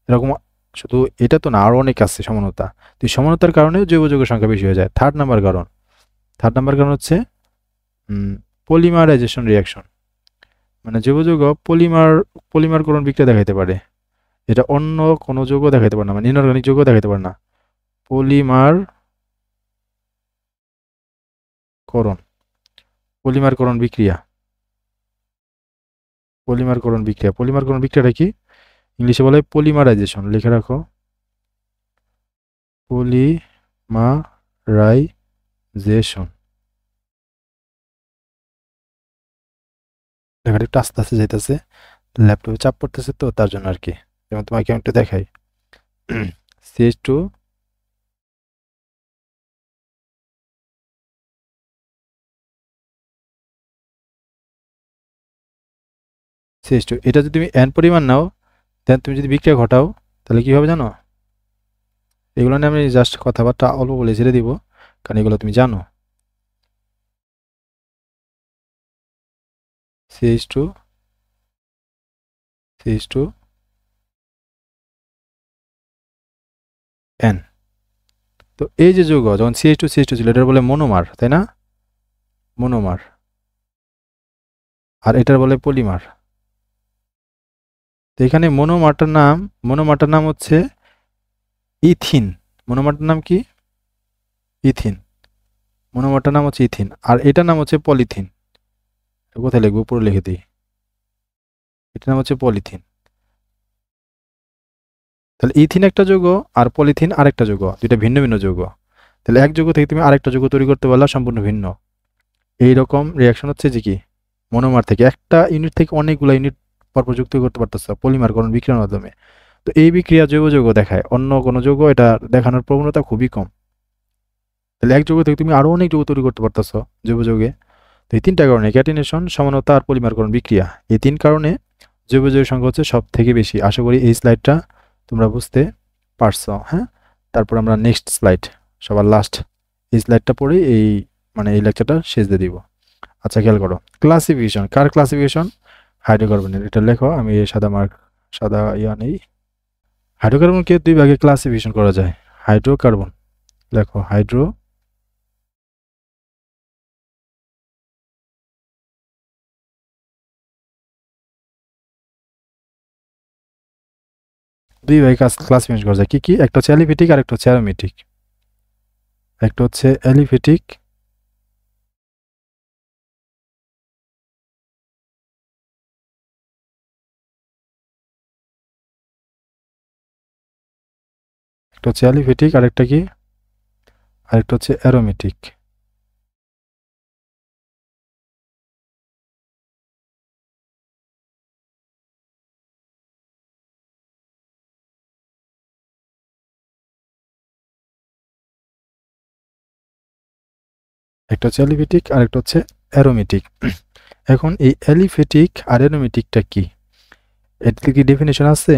এরকম শুধু এটা তো না, আরো অনেক আছে সমানতা। তো এই সমানতার কারণে জৈব যৌগের সংখ্যা বেশি হয়ে যায়। 3 নম্বর কারণ, 3 নম্বর কারণ হচ্ছে পলিমারাইজেশন রিয়াকশন। মানে জৈব যৌগ পলিমারকরণ বিক্রিয়া দেখাইতে পারে, যেটা অন্য কোনো যৌগ দেখাইতে পারে না, মানে ইনঅর্গানিক যৌগ দেখাইতে পারে না। পলিমারকরণ, পলিমারকরণ বিক্রিয়া, পলিমারকরণ বিক্রিয়া। পলিমারকরণ বিক্রিয়াটা কি? ইংলিশে বলে পলিমারাইজেশন। লিখে রাখো, পলিমারাইজেশন। লেখাটা একটু আস্তে আস্তে যাইতেছে, ল্যাপটপে চাপ পড়তেছে তো তার জন্য আর কি। যেমন তোমাকে আমি একটু দেখাই, CH2 CH2, এটা যদি তুমি n পরিমাণ নাও, দেন তুমি যদি বিক্রিয়া ঘটাও, তাহলে কি হবে জানো? এগুলো নিয়ে আমি জাস্ট কথাবার্তা অল্প বলে ছেড়ে দিব, কারণ এগুলো তুমি জানো। CH2 CH2 N। তো এই যে যৌগ যখন CH2 ছিল এটার বলে মনোমার, তাই না? মনোমার। আর এটার বলে পলিমার। তো এখানে মনোমারটার নাম হচ্ছে ইথিন। মনোমারটার নাম কি? ইথিন। মনোমারটার নাম হচ্ছে ইথিন, আর এটার নাম হচ্ছে পলিথিন। কোথায় লিখবো? পুরো লিখে দিই। এটার নাম হচ্ছে পলিথিন। তাহলে ইথিন একটা যৌগ আর পলিথিন আরেকটা যৌগ, দুইটা ভিন্ন ভিন্ন যৌগ। তাহলে এক যৌগ থেকে তুমি আরেকটা যৌগ তৈরি করতে পারলা সম্পূর্ণ ভিন্ন। এইরকম রিয়াকশন হচ্ছে যে কি মনোমার থেকে একটা ইউনিট থেকে অনেকগুলো ইউনিট পরপর যুক্ত করতে পারতেছে পলিমারকরণ বিক্রিয়ার মাধ্যমে। তো এই বিক্রিয়া জৈব যৌগ দেখায়, অন্য কোনো যৌগ এটা দেখানোর প্রবণতা খুবই কম। তাহলে এক যৌগ থেকে তুমি আরো অনেক যৌগ তৈরি করতে পারতেছো জৈব যৌগে। তো এই তিনটা কারণে ক্যাটিনেশন, সমানতা আর পলিমারকরণ বিক্রিয়া, এই তিন কারণে জৈব যৌগের সংখ্যা হচ্ছে সব থেকে বেশি। আশা করি এই স্লাইডটা তোমরা বুঝতে পারছো। হ্যাঁ, তারপর আমরা নেক্সট স্লাইড, সবার লাস্ট এই স্লাইডটা পড়ে এই এই লেকচারটা শেষ দিয়ে দিব। আচ্ছা, খেয়াল করো ক্লাসিফিকেশন। কার ক্লাসিফিকেশন? হাইড্রোকার্বনের। এটা লেখো, আমি এই সাদা ইয়া নেই। হাইড্রোকার্বনকে দুই ভাগে ক্লাসিফিকেশন করা যায়। হাইড্রোকার্বন, লেখো দুই ভাগে ক্লাসিফিকেশন করা যায়। কি কি? একটা হচ্ছে অ্যালিফেটিক আর একটা হচ্ছে অ্যারোমেটিক। একটা হচ্ছে অ্যালিফেটিক, একটা হচ্ছে অ্যালিফেটিক, আরেকটা কি? আরেকটা হচ্ছে অ্যারোমেটিক। একটা হচ্ছে অ্যালিফেটিক, আরেকটা হচ্ছে অ্যারোমেটিক। এখন এই অ্যালিফেটিক আর অ্যারোমেটিকটা কি? এর কি ডেফিনেশন আছে?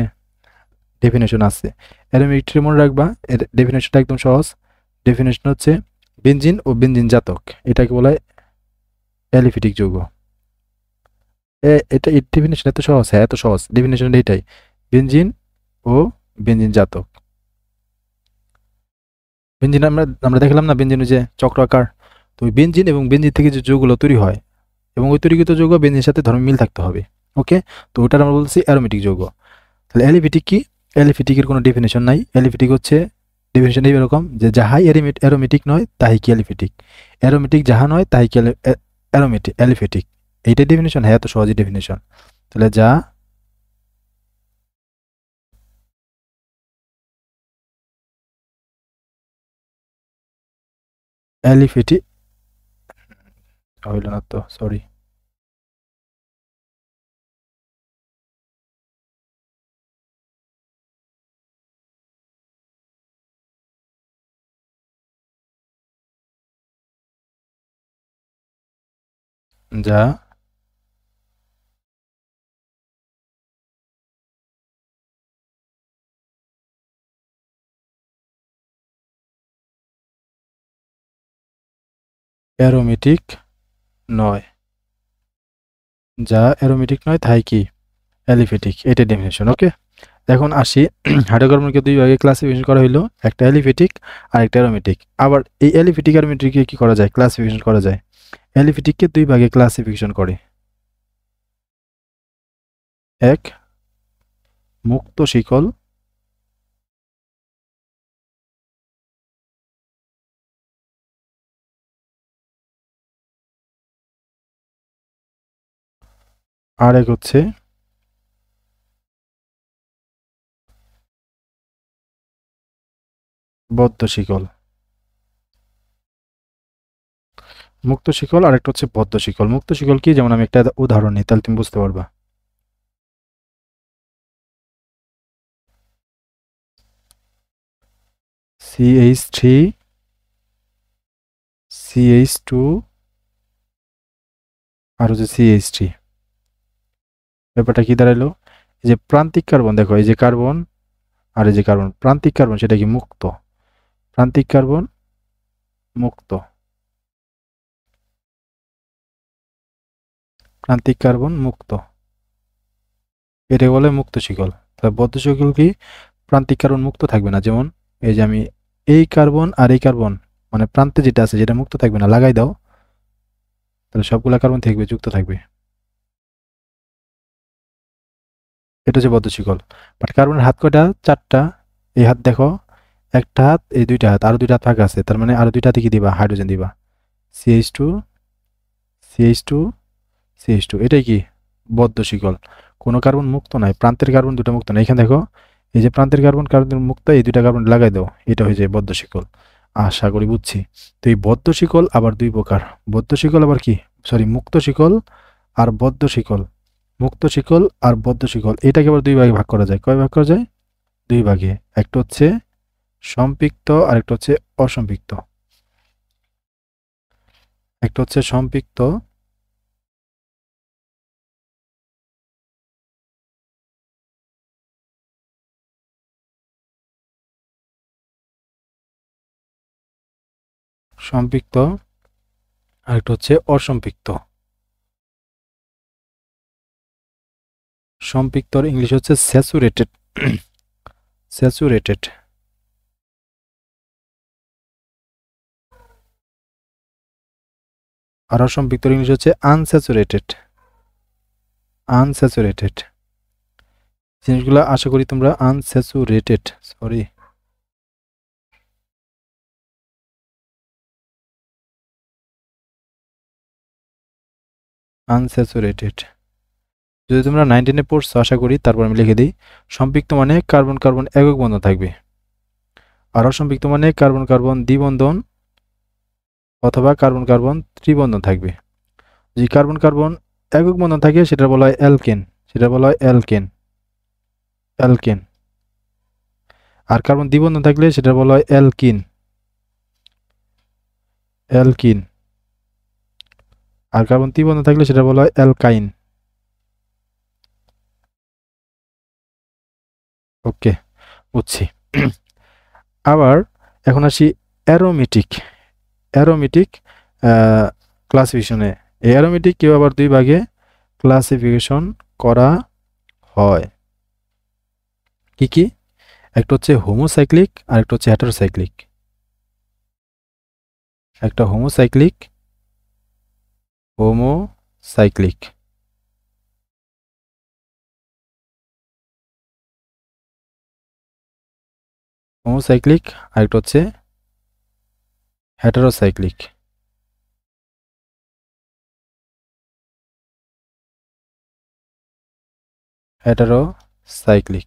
ডেফিনেশন আছে। অ্যারোমেটিক মনে রাখবা, এর ডেফিনেশনটা একদম সহজ। ডেফিনেশন হচ্ছে বেনজিন ও বেনজিন জাতক, এটাকে বলা হয় অ্যালিফেটিক যৌগ। এটা এর ডেফিনেশন এত সহজ, হ্যাঁ এত সহজ, ডেফিনেশন এটাই, বেনজিন ও বেনজিন জাতক। বেনজিন আমরা আমরা দেখলাম না, বেনজিন যে চক্রাকার। তো ওই বেনজিন এবং বেনজিন থেকে যে যৌগগুলো তৈরি হয় এবং ওই তৈরিকৃত যৌগ বেনজিনের সাথে ধর্মে মিল থাকতে হবে। ওকে, তো ওটার আমরা বলছি অ্যারোমেটিক যৌগ। তাহলে অ্যালিফেটিক কি? অ্যালিফেটিকের কোনো ডেফিনেশন নাই। অ্যালিফেটিক হচ্ছে ডেফিনেশন এরকম যে যাহাই অ্যারোমেটিক নয় তাই কি অ্যালিফেটিক, অ্যারোমেটিক যাহা নয় তাই কি অ্যারোমেটিক অ্যালিফেটিক। এইটাই ডেফিনেশন, হ্যাঁ এত সহজই ডেফিনেশন। তাহলে যা অ্যালিফেটিক হইল না তো, সরি। যা অ্যারোমেটিক নয়, যা অ্যারোমেটিক নয় তাই কি অ্যালিফেটিক, এটাই ডেফিনেশন। ওকে, এখন আসি হাইড্রোকার্বনকে দুই ভাগে ক্লাসিফিকেশন করা হলো, একটা অ্যালিফেটিক আর একটা অ্যারোমেটিক। আবার এই অ্যালিফেটিক অ্যারোমেটিককে কি করা যায়? ক্লাসিফিকেশন করা যায়। অ্যালিফেটিককে দুই ভাগে ক্লাসিফিকেশন করে, এক মুক্ত শিকল, আর এক হচ্ছে বদ্ধ শিকল। মুক্ত শিকল আর একটা হচ্ছে বদ্ধ শিকল। মুক্ত শিকল কি? যেমন আমি একটা উদাহরণ নিই, তাহলে তুমি বুঝতে পারবা। CH3 CH2 আর হচ্ছে CH3। ব্যাপারটা কি দাঁড়ালো? এই যে প্রান্তিক কার্বন, দেখো এই যে কার্বন আর এই যে কার্বন, প্রান্তিক কার্বন সেটা কি মুক্ত, প্রান্তিক কার্বন মুক্ত, প্রান্তিক কার্বন মুক্ত, এটা বলে মুক্ত শিকল। তাহলে বদ্ধ শিকল কি? প্রান্তিক কার্বন মুক্ত থাকবে না। যেমন এই যে আমি এই কার্বন আর এই কার্বন মানে প্রান্তে যেটা আছে যেটা মুক্ত থাকবে না, লাগাই দাও, তাহলে সবগুলা কার্বন থাকবে, যুক্ত থাকবে। এটা হচ্ছে বদ্ধ শিকল। বাট কার্বনের হাত কয়টা? 4টা। এই হাত দেখো, একটা হাত, এই 2টা হাত, আরো 2টা হাত ফাঁকা আছে, তার মানে আরো 2টা হাতে কি দিবা? হাইড্রোজেন দিবা। CH2 CH2 CH2, এটাই কি? বদ্ধ শিকল। কোনো কার্বন মুক্ত নাই, প্রান্তের কার্বন দুটো মুক্ত নাই। এখানে দেখো এই যে প্রান্তের কার্বন কার্বন মুক্ত, এই 2টা কার্বন লাগাই দাও, এটা হয়ে যায় বদ্ধ শিকল। আশা করি বুঝছি। তো এই বদ্ধ শিকল আবার 2 প্রকার। বদ্ধ শিকল আবার কি, সরি, মুক্ত শিকল আর বদ্ধ শিকল। মুক্ত শিকল আর বদ্ধ শিকল এটাকে আবার 2 ভাগে ভাগ করা যায়। কয় ভাগ করা যায়? 2 ভাগে। একটা হচ্ছে সম্পৃক্ত আর একটা হচ্ছে অসম্পৃক্ত। একটা হচ্ছে সম্পৃক্ত, সম্পৃক্ত, আর একটা হচ্ছে অসম্পৃক্ত। সম্পৃক্তর ইংলিশ হচ্ছে স্যাচুরেটেড। স্যাচুরেটেড। আর অসম্পৃক্তর ইংলিশ হচ্ছে আনস্যাচুরেটেড। আনস্যাচুরেটেড। জিনিসগুলো আশা করি তোমরা আনস্যাচুরেটেড, সরি, আনস্যাচুরেটেড যদি তোমরা 19-এ পড়ছো আশা করি। তারপর আমি লিখে দিই, সম্পৃক্ত মানে কার্বন কার্বন একক বন্ধন থাকবে, আর অসম্পৃক্ত মানে কার্বন কার্বন দ্বিবন্ধন অথবা কার্বন কার্বন ত্রিবন্ধন থাকবে। যে কার্বন কার্বন একক বন্ধন থাকে সেটা বলা হয় অ্যালকেন, সেটা বলা হয় অ্যালকেন, অ্যালকেন। আর কার্বন দ্বিবন্ধন থাকলে সেটা বলা হয় অ্যালকিন, অ্যালকিন। আর কার্বন ত্রিবন্ধন থাকলে সেটা বলা হয় অ্যালকাইন। ওকে, বুঝছি। আবার এখন আসি অ্যারোমেটিক। অ্যারোমেটিক ক্লাসিফিকেশনে। এই অ্যারোমেটিক কেউ আবার 2 ভাগে ক্লাসিফিকেশন করা হয়। কি কি? একটা হচ্ছে হোমোসাইক্লিক আর একটা হচ্ছে হেটারোসাইক্লিক। একটা হোমোসাইক্লিক, হোমোসাইক্লিক, হোমোসাইক্লিক, আর একটা হচ্ছে হেটারোসাইক্লিক। হেটারোসাইক্লিক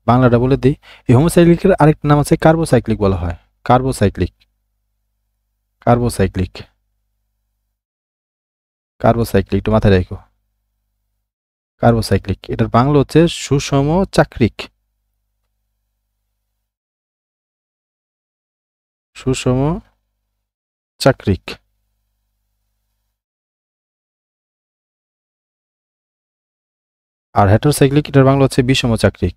বাংলাটা বলে দিই। এই হোমোসাইক্লিকের আরেকটা নাম আছে কার্বোসাইক্লিক বলা হয়। কার্বোসাইক্লিক, কার্বোসাইক্লিক, কার্বোসাইক্লিক, একটু মাথায় রাখো। কার্বোসাইক্লিক এটার বাংলা হচ্ছে সুষম চাক্রিক, সুষম চাক্রিক। আর হেটারোসাইক্লিক এটার বাংলা হচ্ছে বিষম চাক্রিক।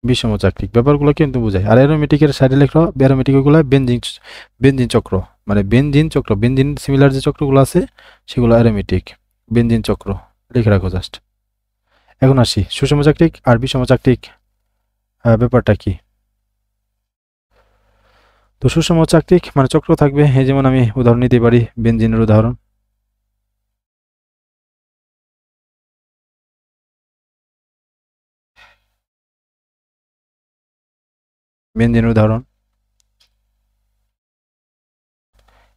বিষম চাক্রিক ব্যাপারগুলো কিন্তু বোঝায়। আর অ্যারোমেটিকের সাইডে লেখো, অ্যারোমেটিক ওগুলো বেনজিন, বেনজিন চক্র, মানে বেনজিন চক্র, বেনজিন সিমিলার যে চক্রগুলো আছে সেগুলো অ্যারোমেটিক, বেনজিন চক্র লিখে রাখো জাস্ট। এখন আসি সুষম চাক্রিক আর বিষম চাক্রিক ব্যাপারটা কি। তো সুষম চাক্রিক মানে চক্র থাকবে, এই যেমন আমি উদাহরণ নিতে পারি, বেনজিনের উদাহরণ। বেনজিনের উদাহরণ,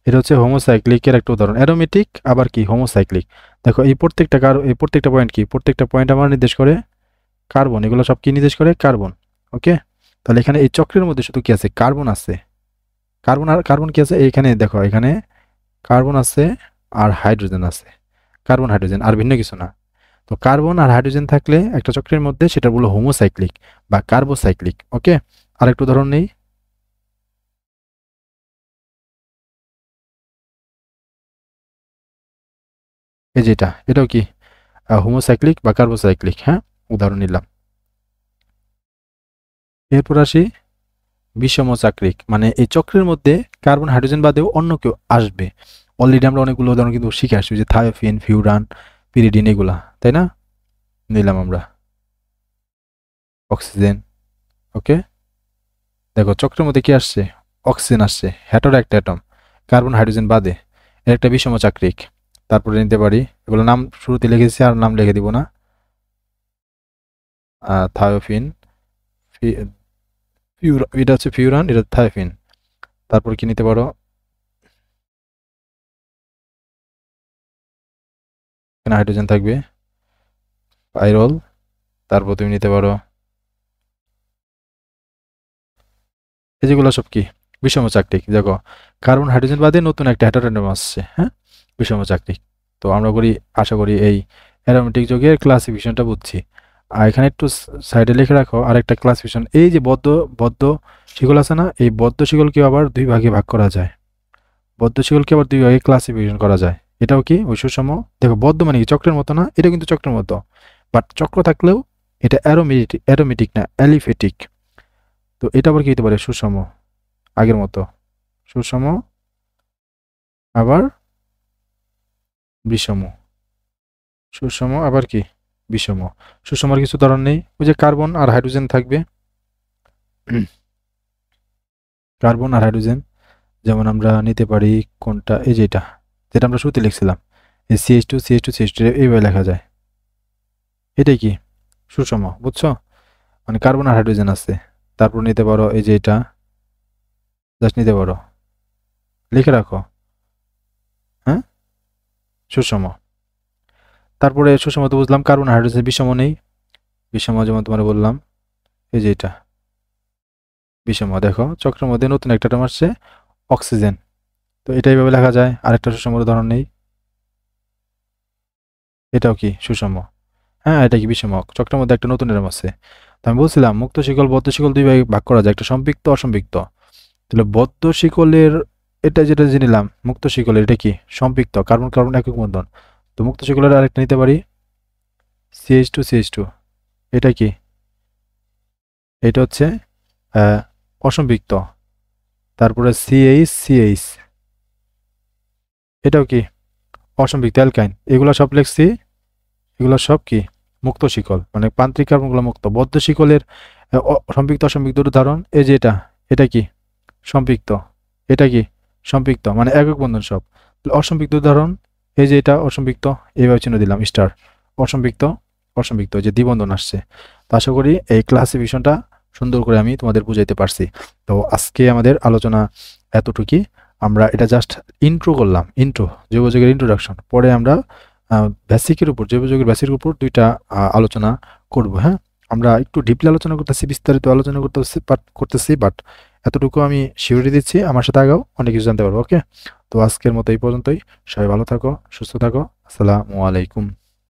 এটা হচ্ছে হোমোসাইক্লিকের একটা উদাহরণ। অ্যারোমেটিক আবার কি হোমোসাইক্লিক। দেখো এই প্রত্যেকটা এই প্রত্যেকটা পয়েন্ট কি, প্রত্যেকটা পয়েন্ট আমার নির্দেশ করে কার্বন, এগুলো সব কি নির্দেশ করে? কার্বন। ওকে, তাহলে এখানে এই চক্রের মধ্যে শুধু কি আছে? কার্বন আছে। কার্বন আর কার্বন কি আছে? এখানে দেখো, এখানে কার্বন আছে আর হাইড্রোজেন আছে। কার্বন হাইড্রোজেন, আর ভিন্ন কিছু না। তো কার্বন আর হাইড্রোজেন থাকলে একটা চক্রের মধ্যে সেটা বলো হোমোসাইক্লিক বা কার্বোসাইক্লিক। ওকে, আরেকটু উদাহরণ নেই। এই যেটা, এটাও কি হোমোসাইক্লিক বা কার্বোসাইক্লিক। হ্যাঁ, উদাহরণ নিলাম। এরপর আসি বিষমচাক্রিক, মানে এই চক্রের মধ্যে কার্বন হাইড্রোজেন বাদেও অন্য কেউ আসবে। অলরেডি আমরা অনেকগুলো উদাহরণ কিন্তু শিখে আসছি, যে থায়োফিন, ফিউরান, পিরিডিন, এগুলা, তাই না? নিলাম আমরা অক্সিজেন। ওকে, দেখো চক্রের মধ্যে কি আসছে, অক্সিজেন আসছে, হেটারো একটা অ্যাটম, কার্বন হাইড্রোজেন বাদে, এর একটা বিষমচাক্রিক। তারপরে নিতে পারি, এগুলো নাম শুরুতে লিখেছি আর নাম লিখে দিব না, থায়োফিন, এটা হচ্ছে ফিউরান, এটা থায়োফিন। তারপর কি নিতে পারো, এখানে হাইড্রোজেন থাকবে, পাইরল। তারপর তুমি নিতে পারো, এই যেগুলো সব কি বিষমচাক্রিক। দেখো কার্বন হাইড্রোজেন বাদে নতুন একটা হেটারোঅ্যাটম আসছে, হ্যাঁ, বিষমচাক্রিক। তো আমরা আশা করি এই অ্যারোমেটিক যৌগের ক্লাসিফিকেশনটা বুঝছি। আর এখানে একটু সাইডে লিখে রাখো আরেকটা ক্লাসিফিকেশন, এই যে বদ্ধ বদ্ধ শিকল আছে না, এই বদ্ধ শিকলকে আবার দুই ভাগে ভাগ করা যায়। বদ্ধ শিকলকে আবার দুই ভাগে ক্লাসিফিকেশন করা যায়। এটাও কি ওই সুষম। দেখো বদ্ধ মানে কি চক্রের মতো না, এটা কিন্তু চক্রের মতো, বাট চক্র থাকলেও এটা অ্যারোমেটিক না, অ্যালিফেটিক। তো এটা আবার কি হতে পারে, সুষম, আগের মতো সুষম, আবার বিষম, সুষম আবার কি বিষম। সুষমার কিছু উদাহরণ নেই, ওই যে কার্বন আর হাইড্রোজেন থাকবে, কার্বন আর হাইড্রোজেন। যেমন আমরা নিতে পারি কোনটা, এই যে এটা, যেটা আমরা শুরুতে লিখছিলাম, এই CH2 এইভাবে লেখা যায়। এটাই কি সুষম, বুঝছো? মানে কার্বন আর হাইড্রোজেন আছে। তারপর নিতে পারো এই যে এটা, জাস্ট নিতে পারো, লিখে রাখো, হ্যাঁ, সুষম। তারপরে সুষম তো বুঝলাম, কার্বন আর হাইড্রোজেন বিষম নেই, বিষম যেমন তোমার বললাম, এই যে এটা বিষম। দেখো চক্রের মধ্যে নতুন একটা টার্ম আসছে, অক্সিজেন। তো এটা এইভাবে লেখা যায়। আরেকটা সুষমের উদাহরণ নেই, এটাও কি সুষম। হ্যাঁ, এটা কি বিষম, চক্রের মধ্যে একটা নতুন টার্ম আছে। তো আমি বলছিলাম মুক্ত শিকল বদ্ধ শিকল দুই ভাগে ভাগ করা যায়, একটা সম্পৃক্ত অসম্পৃক্ত। তাহলে বদ্ধ শিকলের, এটা যেটা জেনেলাম, মুক্ত শিকলের এটা কি সম্পৃক্ত, কার্বন কার্বন একক বন্ধন। তো মুক্ত শিকলের আরেকটা নিতে পারি, CH2 এটা কি, এটা হচ্ছে অসম্পৃক্ত। তারপরে CH এটাও কি অসম্পৃক্ত, অ্যালকাইন। এগুলো সব লিখছি, এগুলো সব কি মুক্ত শিকল, মানে প্রান্তিক কার্বনগুলো মুক্ত। বদ্ধ শিকলের সম্পৃক্ত অসম্পৃক্ত উদাহরণ, এই যে এটা, এটা কি সম্পৃক্ত, এটা কি সম্পৃক্ত, মানে একক বন্ধন সব। অসম্পৃক্ত উদাহরণ, এই যে এটা অসম্পৃক্ত, এইভাবে চিহ্ন দিলাম স্টার, অসম্পৃক্ত অসম্পৃক্ত, যে দ্বিবন্ধন আসছে। তো আশা করি এই ক্লাসিফিকেশনটা সুন্দর করে আমি তোমাদের বুঝাইতে পারছি। তো আজকে আমাদের আলোচনা এতটুকুই। আমরা এটা জাস্ট ইন্ট্রো করলাম, ইন্ট্রো, জৈব যৌগের ইন্ট্রোডাকশন। পরে আমরা বেসিকের উপর, জৈব যৌগের বেসিকের উপর দুইটা আলোচনা করব। হ্যাঁ, আমরা একটু ডিপলি আলোচনা করতেছি, বিস্তারিত আলোচনা করতেছি, বাট এতটুকু আমি সিউরিটি দিচ্ছি, আমার সাথে আগাও অনেক কিছু জানতে পারবো। ওকে, তো আজকের মতো এই পর্যন্তই। সবাই ভালো থাকো, সুস্থ থাকো, আসসালামু আলাইকুম।